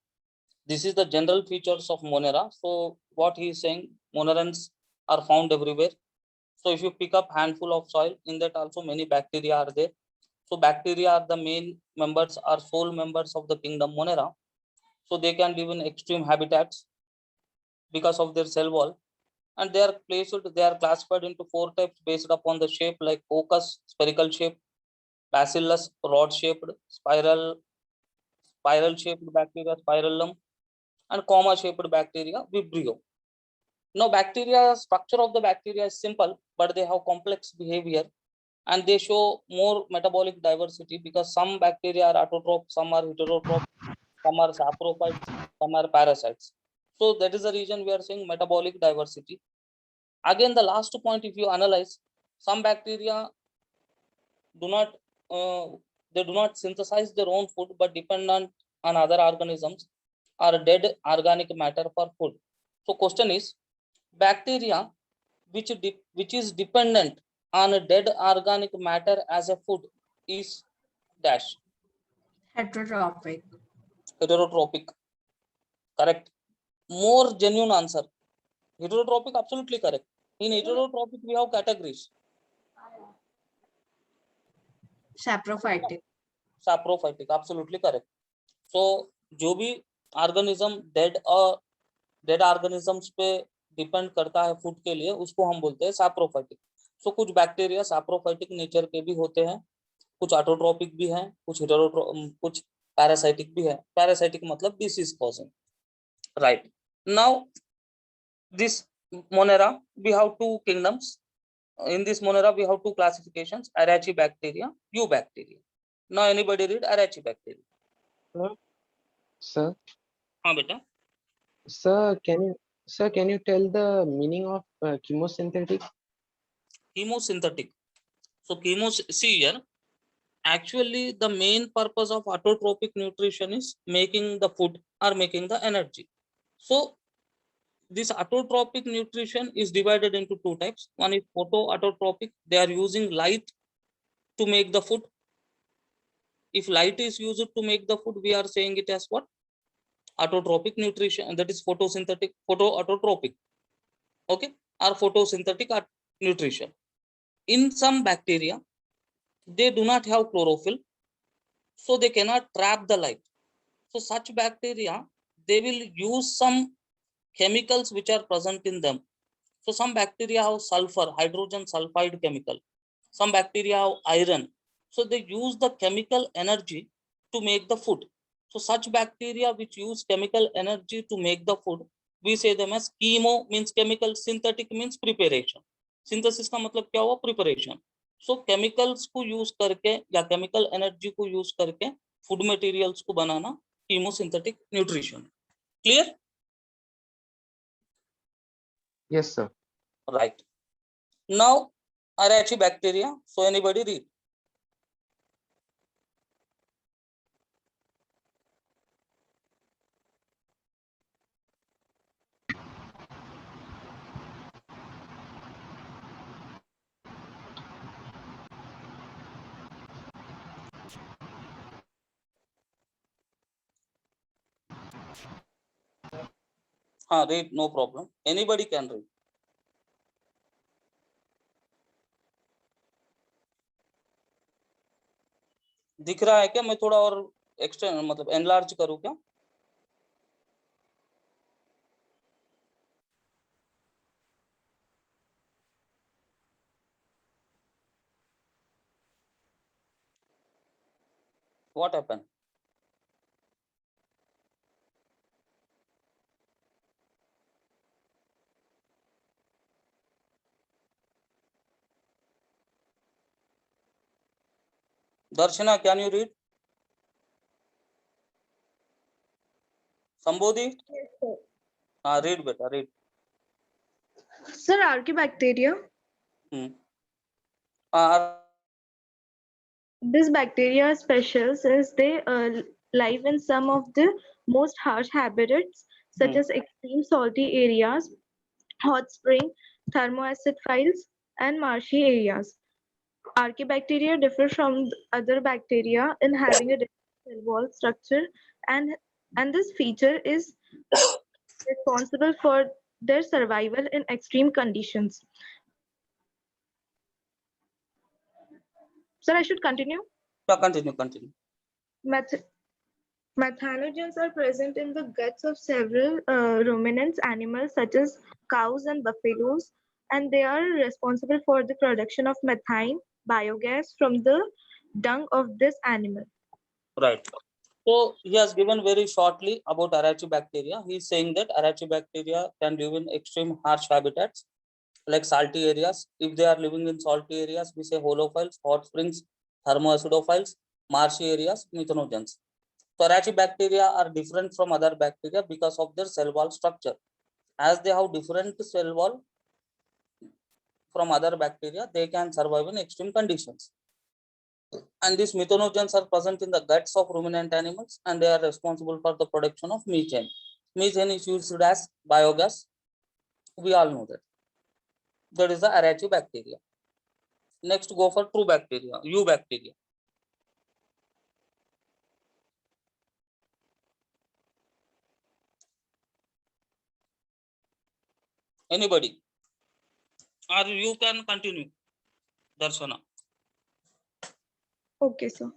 this is the general features of Monera. So what he is saying, Monerans are found everywhere. So if you pick up handful of soil, in that also many bacteria are there. So bacteria are the main members, are sole members of the kingdom Monera. So they can live in extreme habitats because of their cell wall, and they are classified into 4 types based upon the shape, like Coccus, spherical shape; Bacillus, rod shaped; spiral shaped bacteria, Spirillum; and comma shaped bacteria, Vibrio. Now bacteria, structure of the bacteria is simple, but they have complex behavior, and they show more metabolic diversity because some bacteria are autotroph, some are heterotroph, some are saprophytes, some are parasites. So that is the reason we are saying metabolic diversity. Again, the last point, if you analyze, some bacteria do not they do not synthesize their own food but dependent on other organisms or dead organic matter for food. So question is, bacteria which is dependent on a dead organic matter as a food is dash. Heterotrophic. Heterotrophic. Correct. More genuine answer. Heterotrophic, absolutely correct. In heterotrophic we have categories. Saprophytic. Saprophytic, absolutely correct. So जो भी organism dead organisms पे depend करता है food के लिए, उसको हम बोलते हैं सैप्रोफाइटिक. सो कुछ बैक्टीरिया सैप्रोफाइटिक नेचर के भी होते हैं, कुछ ऑटोट्रोपिक भी हैं, कुछ पैरासाइटिक भी है. पैरासाइटिक मतलब disease causing. Right. Now this Monera, we have 2 kingdoms. In this Monera we have 2 classifications: Arachibacteria, Eubacteria. Now anybody read Arachibacteria? Sir, हाँ बेटा. sir, can you tell the meaning of chemosynthetic? Chemosynthetic. So see here, actually the main purpose of autotrophic nutrition is making the food or making the energy. So this autotrophic nutrition is divided into 2 types. One is photoautotropic. They are using light to make the food. If light is used to make the food, we are saying it as what? Autotrophic nutrition, and that is photoautotropic. Okay, or photosynthetic nutrition. In some bacteria, they do not have chlorophyll, so they cannot trap the light. So such bacteria, they will use some chemicals which are present in them. So some bacteria have sulfur, hydrogen sulfide chemical. Some bacteria have iron. So they use the chemical energy to make the food. So such bacteria which use chemical energy to make the food, we say them as chemo means chemical, synthetic means preparation. Synthesis का मतलब क्या हुआ? Preparation. So chemicals को use करके या chemical energy को use करके food materials को बनाना chemosynthetic nutrition. Clear? Yes, sir. Right. Now Arachibacteria. So anybody read? Read, no problem. Anybody can read. दिख रहा है क्या? मैं थोड़ा और एक्सटेंड मतलब एनलार्ज करूं क्या? What happened? Darshana, can you read? Sambodhi? Yes, sir. Read beta, read. Sir, Archaebacteria. Hmm. This bacteria are special since they live in some of the most harsh habitats, such as extreme salty areas, hot spring, thermoacid fields, and marshy areas. Archaebacteria differ from other bacteria in having a different cell wall structure, and this feature is responsible for their survival in extreme conditions. Sir, I should continue. Continue. Meth- Methanogens are present in the guts of several ruminants animals such as cows and buffaloes, and they are responsible for the production of methane biogas from the dung of this animal. Right. So he has given very shortly about Arachidobacteria. He is saying that Arachidobacteria can live in extreme harsh habitats like salty areas. If they are living in salty areas, we say holophiles, hot springs, thermoacidophiles, marshy areas, methanogens. So Arachidobacteria are different from other bacteria because of their cell wall structure. As they have different cell wall from other bacteria, they can survive in extreme conditions. And these methanogens are present in the guts of ruminant animals, and they are responsible for the production of methane. Methane is used as biogas. We all know that. That is the Arachidobacteria. Next, go for true bacteria, eubacteria. Anybody? Or you can continue, Darshana. Okay, so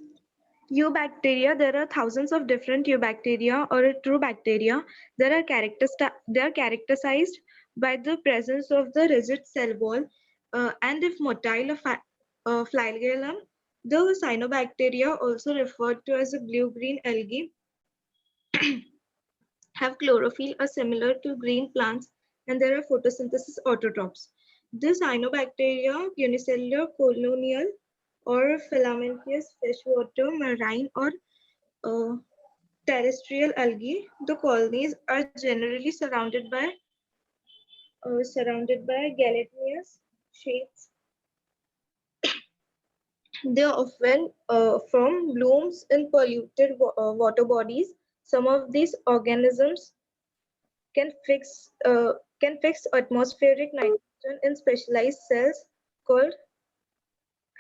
eubacteria, there are thousands of different eubacteria or true bacteria. They are characterized by the presence of the rigid cell wall, and if motile flagellum. The cyanobacteria, also referred to as a blue-green algae, have chlorophyll are similar to green plants, and there are photosynthesis autotrophs. The cyanobacteria, unicellular, colonial, or filamentous freshwater, marine, or uh, terrestrial algae, the colonies are generally surrounded by gelatinous sheets. They are often from blooms in polluted water bodies. Some of these organisms can fix atmospheric nitrogen in specialized cells called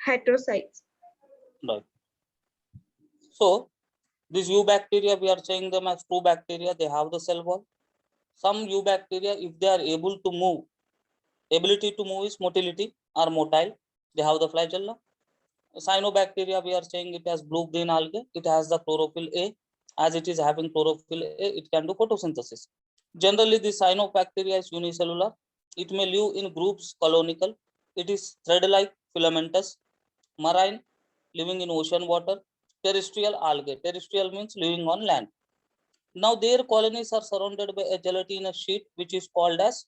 heterocytes. Right. So these eubacteria, we are saying them as true bacteria. They have the cell wall. Some eubacteria, if they are able to move, ability to move is motility or motile. They have the flagella. Cyanobacteria, we are saying it has blue-green algae. It has the chlorophyll A. As it is having chlorophyll A, it can do photosynthesis. Generally, the cyanobacteria is unicellular. It may live in groups colonical. It is thread-like filamentous, marine, living in ocean water, terrestrial algae. Terrestrial means living on land. Now their colonies are surrounded by a gelatinous sheet, which is called as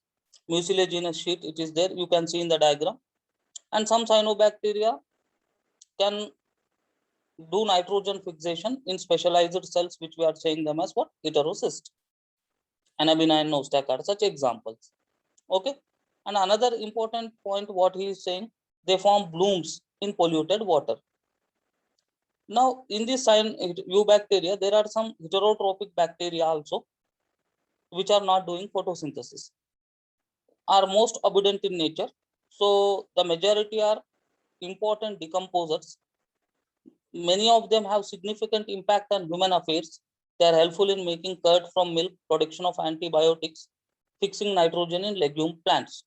mucilaginous sheet. It is there. You can see in the diagram. And some cyanobacteria can do nitrogen fixation in specialized cells, which we are saying them as what? Heterocyst. Anabenine nostac are such examples. Okay. And another important point, what he is saying, they form blooms in polluted water. Now, in this eubacteria, there are some heterotrophic bacteria also, which are not doing photosynthesis, are most abundant in nature. So the majority are important decomposers. Many of them have significant impact on human affairs. They are helpful in making curd from milk, production of antibiotics, fixing nitrogen in legume plants.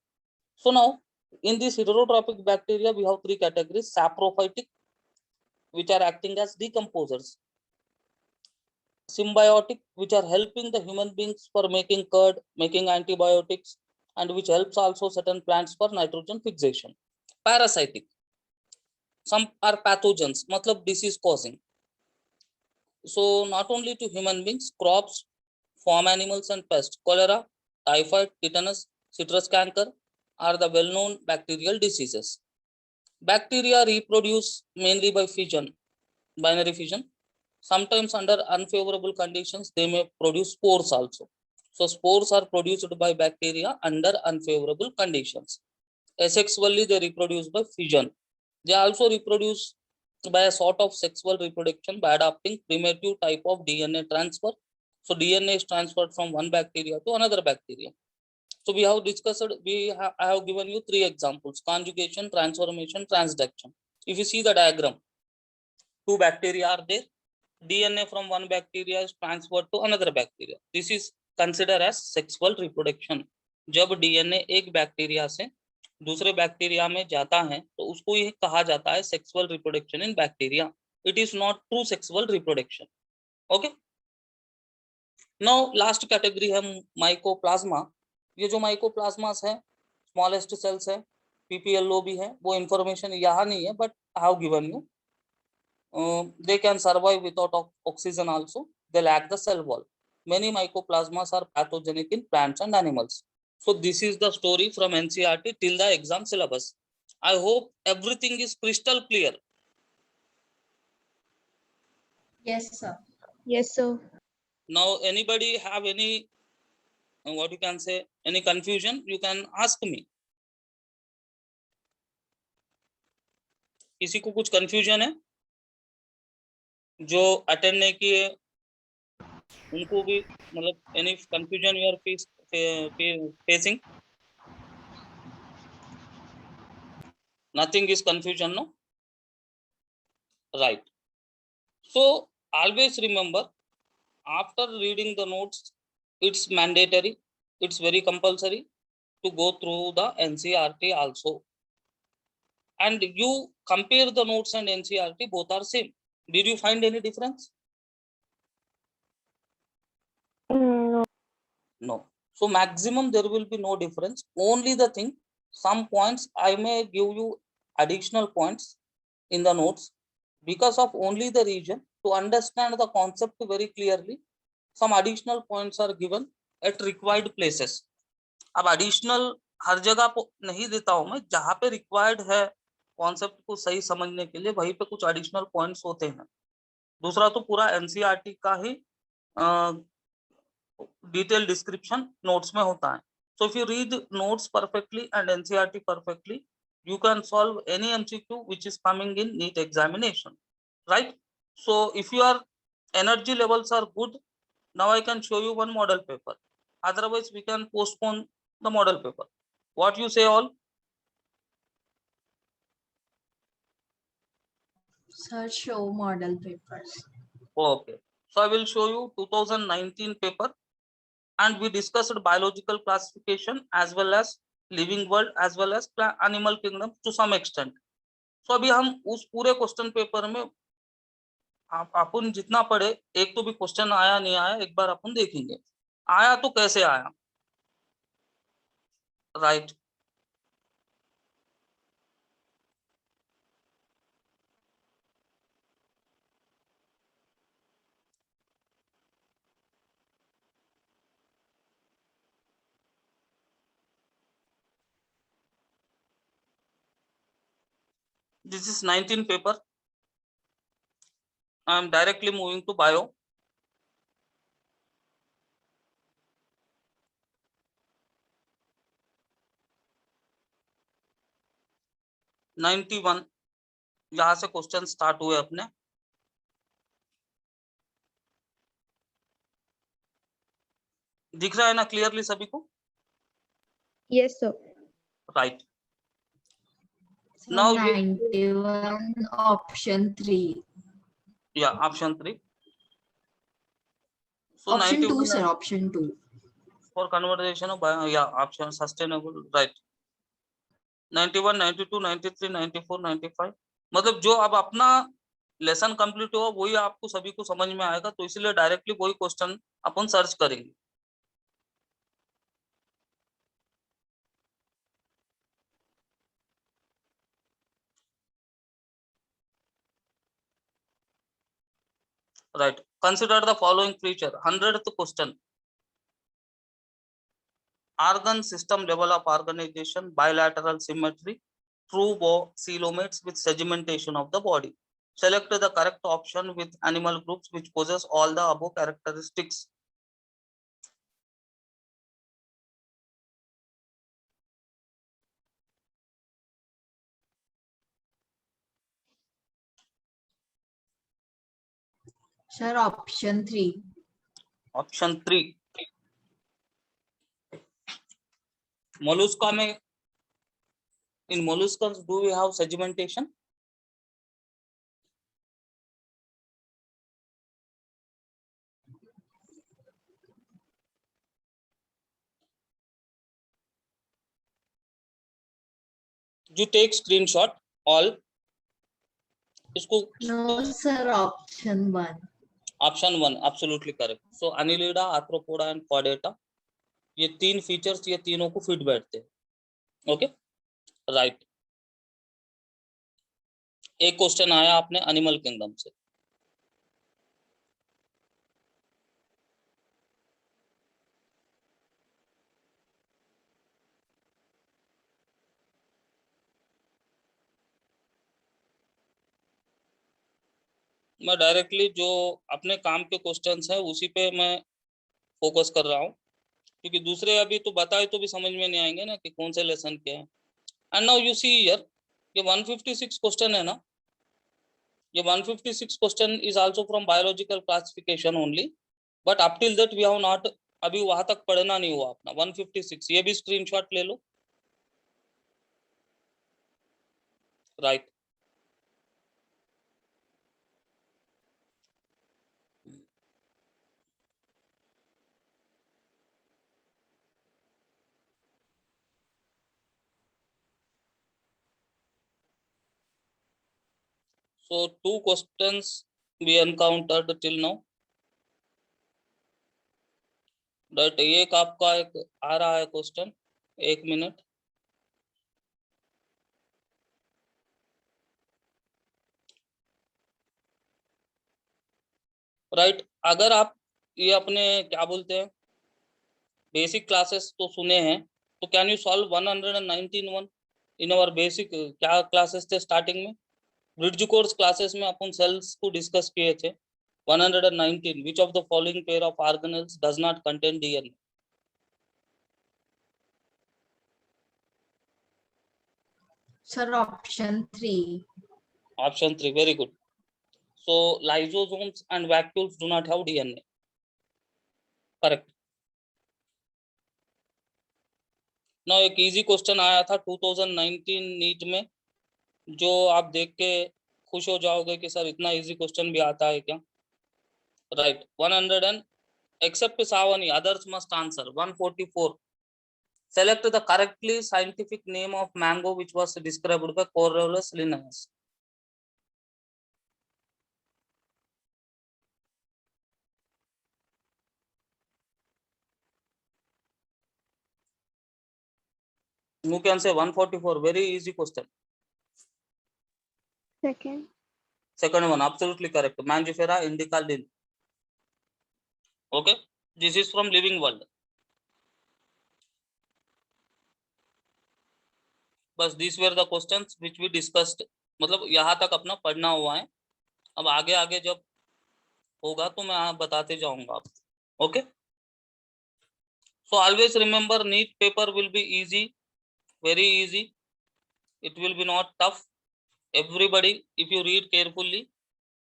So now, in this heterotrophic bacteria, we have three categories: saprophytic, which are acting as decomposers; symbiotic, which are helping the human beings for making curd, making antibiotics, and which helps also certain plants for nitrogen fixation; parasitic, some are pathogens, matlab disease causing. So not only to human beings, crops, farm animals and pests. Cholera, typhoid, tetanus, citrus canker are the well-known bacterial diseases. Bacteria reproduce mainly by fission, binary fission. Sometimes under unfavorable conditions, they may produce spores also. So spores are produced by bacteria under unfavorable conditions. Asexually, they reproduce by fission. They also reproduce by a sort of sexual reproduction by adopting primitive type of DNA transfer. So DNA is transferred from one bacteria to another bacteria. So we have discussed, I have given you 3 examples: conjugation, transformation, transduction. If you see the diagram, 2 bacteria are there. DNA from one bacteria is transferred to another bacteria. This is considered as sexual reproduction. जब DNA एक bacteria से दूसरे bacteria में जाता है तो उसको ये कहा जाता है sexual reproduction in bacteria. It is not true sexual reproduction. Okay. Now last category है माइकोप्लाज्मा. ये जो माइकोप्लाज्मास है, स्मॉलेस्ट सेल्स है, पीपीएलओ भी है, वो इंफॉर्मेशन यहाँ नहीं है, but I have given you. They can survive without oxygen also. They lack the cell wall. Many mycoplasmas are pathogenic in plants and animals. So this is the story from NCERT till the exam syllabus. I hope everything is crystal clear. Yes, sir. Yes, sir. Now anybody have any what you can say, any confusion, you can ask me. किसी को कुछ confusion है जो attend नहीं किए उनको भी, मतलब any confusion you are facing? Nothing is confusion, no? Right. So always remember, after reading the notes, it's mandatory, it's very compulsory to go through the NCERT also. And you compare the notes and NCERT, both are same. Did you find any difference? No. No. So maximum there will be no difference. Only the thing, some points I may give you additional points in the notes because of only the region. To understand the concept very clearly, some additional points are given at required places. अब additional हर जगह पे नहीं देता हूं मैं, जहां पे required है कॉन्सेप्ट को सही समझने के लिए, वहीं पे कुछ additional points होते हैं. दूसरा तो पूरा NCERT का ही detailed description notes में होता है. So if you read notes perfectly and NCERT perfectly, you can solve any MCQ which is coming in NEET examination, right? So if your energy levels are good, now I can show you one model paper. Otherwise we can postpone the model paper. What you say all? Sir, show model papers. Okay. So I will show you 2019 paper, and we discussed biological classification as well as living world as well as animal kingdom to some extent. So अभी हम उस पूरे question paper में अपन जितना पढ़े, एक तो भी क्वेश्चन आया नहीं आया एक बार अपन देखेंगे. आया तो कैसे आया, right? This is 19 paper. I am directly moving to bio. (91) यहाँ से क्वेश्चन स्टार्ट हुए अपने. दिख रहा है ना क्लियरली सभी को? Yes, sir. Right. So Now 91, option 3. Yeah, option 3. So Option 2, 91 sir, option 2. for conversation of bio, yeah, option sustainable, right? 91, 92, 93, 94, 95. मतलब जो अब अपना लेसन कंप्लीट हुआ वही आपको सभी को समझ में आएगा, तो इसलिए डायरेक्टली वही क्वेश्चन अपन सर्च करेंगे. Right. Consider the following feature. 100th question. Organ system level of organization, bilateral symmetry, true coelomates with segmentation of the body. Select the correct option with animal groups which possess all the above characteristics. Sir, option 3. Option 3. Mollusca में, in molluscans do we have sedimentation? You take screenshot all. इसको No, sir, option 1. Option 1 absolutely correct. So Annelida, Arthropoda and Chordata, ये 3 features ये तीनों को fit बैठते हैं. Okay right. एक question आया आपने एनिमल किंगडम से. मैं डायरेक्टली जो अपने काम के क्वेश्चंस है उसी पे मैं फोकस कर रहा हूँ, क्योंकि दूसरे अभी तो बताए तो भी समझ में नहीं आएंगे ना कि कौन से लेसन के हैं. And now you see here, ये 156 क्वेश्चन है ना, ये 156 question is also from biological classification only, but up till that we have not, अभी वहां तक पढ़ना नहीं हुआ अपना. 156 ये भी स्क्रीनशॉट ले लो. Right. So 2 questions we encountered till now. That एक आपका एक आ रहा है क्वेश्चन, 1 मिनट. राइट. अगर आप ये अपने क्या बोलते हैं बेसिक क्लासेस तो सुने हैं, तो can you solve 119 in our basic क्या क्लासेस थे स्टार्टिंग में, ब्रिड्ज कोर्स क्लासेस में अपन सेल्स को डिस्कस किए थे. 119 which of the following pair of organelles does not contain DNA? Sir, option 3. Option 3 very good. So lysosomes and vacuoles do not have DNA. Correct. Now एक easy question आया था 2019 NEET में, जो आप देख के खुश हो जाओगे कि सर इतना इजी क्वेश्चन भी आता है क्या. Right. 100 and except Savani, others must answer. 144. Select the correctly scientific name of mango which was described by Coriolis Linnaeus. You can say 144. Very easy question. Second. Second one absolutely correct. Mangifera indica lin. Okay. This is from living world. बस these were the questions which we discussed. मतलब यहाँ तक अपना पढ़ना हुआ है. अब आगे आगे जब होगा तो मैं आप बताते जाऊंगा आप. Okay. So always remember, NEET paper will be easy, very easy. It will be not tough. Everybody, if you read carefully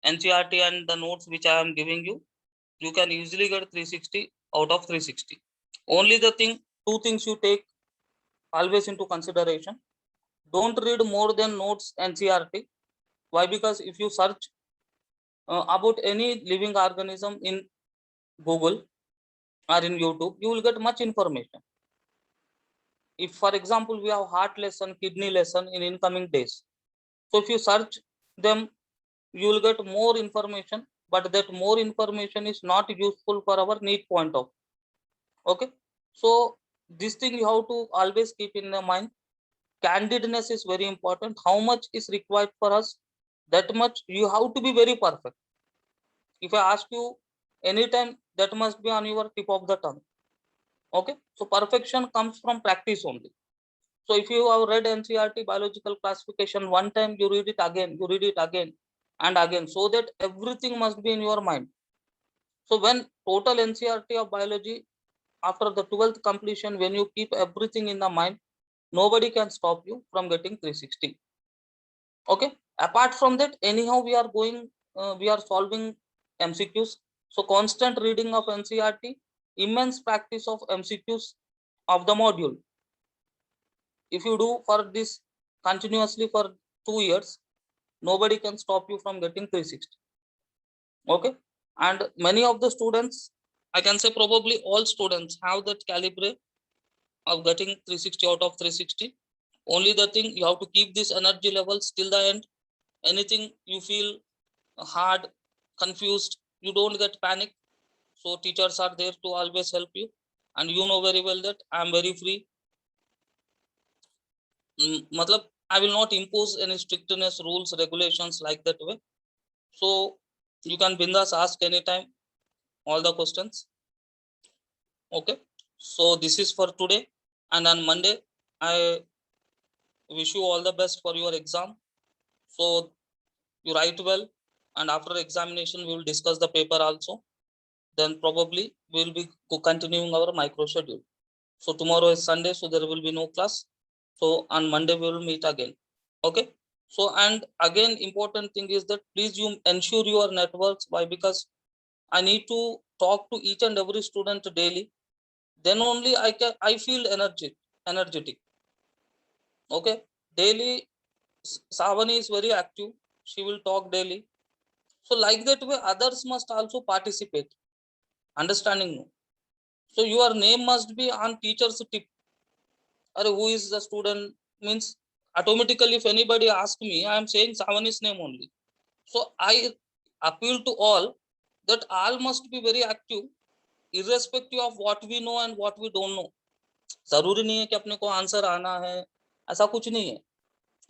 NCERT and the notes which I am giving you, you can easily get 360 out of 360. Only the thing, 2 things you take always into consideration. Don't read more than notes NCERT. Why? Because if you search about any living organism in Google or in YouTube, you will get much information. If for example we have heart lesson, kidney lesson in incoming days, so if you search them, you will get more information, but that more information is not useful for our NEET point of. Okay. So this thing you have to always keep in the mind. Candidness is very important. How much is required for us, that much you have to be very perfect. If I ask you anytime, that must be on your tip of the tongue. Okay. So perfection comes from practice only. So if you have read NCERT biological classification one time, you read it again, you read it again and again, so that everything must be in your mind. So when total NCERT of biology after the 12th completion, when you keep everything in the mind, nobody can stop you from getting 360. Okay. Apart from that, anyhow we are going, we are solving MCQs. So constant reading of NCERT, immense practice of MCQs of the module. If you do for this continuously for 2 years, nobody can stop you from getting 360. Okay, and many of the students, I can say probably all students have that calibre of getting 360 out of 360. Only the thing, you have to keep this energy levels till the end. Anything you feel hard, confused, you don't get panic. So teachers are there to always help you, and you know very well that I am very free. Matlab, I will not impose any strictness, rules, regulations like that way. So you can bindas ask anytime all the questions. Okay, so this is for today, and on Monday I wish you all the best for your exam. So you write well, and after examination we will discuss the paper also. Then probably we will be continuing our micro schedule. So tomorrow is Sunday, so there will be no class. So on Monday we will meet again. Okay. So, and again, important thing is that please you ensure your networks. Why? Because I need to talk to each and every student daily. Then only I feel energetic. Okay. Daily, Savani is very active. She will talk daily. So like that way, others must also participate. Understanding no. So your name must be on teacher's tip. Or who is the student, means automatically if anybody asks me, I am saying Savani's name only. So I appeal to all that all must be very active, irrespective of what we know and what we don't know. जरूरी नहीं है कि अपने को answer आना है, ऐसा कुछ नहीं है.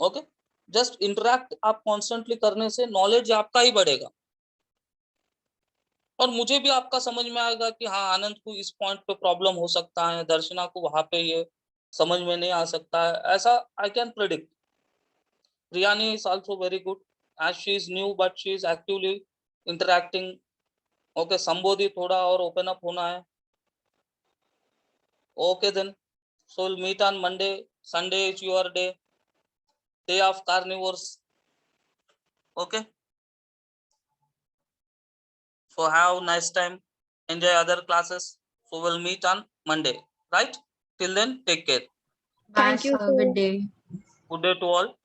ओके, जस्ट इंटरैक्ट आप कॉन्स्टेंटली करने से नॉलेज आपका ही बढ़ेगा, और मुझे भी आपका समझ में आएगा कि हाँ आनंद को इस पॉइंट पे प्रॉब्लम हो सकता है, दर्शना को वहां पे ये समझ में नहीं आ सकता है, ऐसा I can predict. Priyani is also very good, as she is new but she is actively interacting. Okay, Sambodhi thoda और open up होना है. Okay then, so we'll meet on Monday. Sunday is your day of carnivores. Okay, so have nice time, enjoy other classes. So we'll meet on Monday, right? Till then, take care. Bye, Thank you, sir. sir. Good day. Good day to all.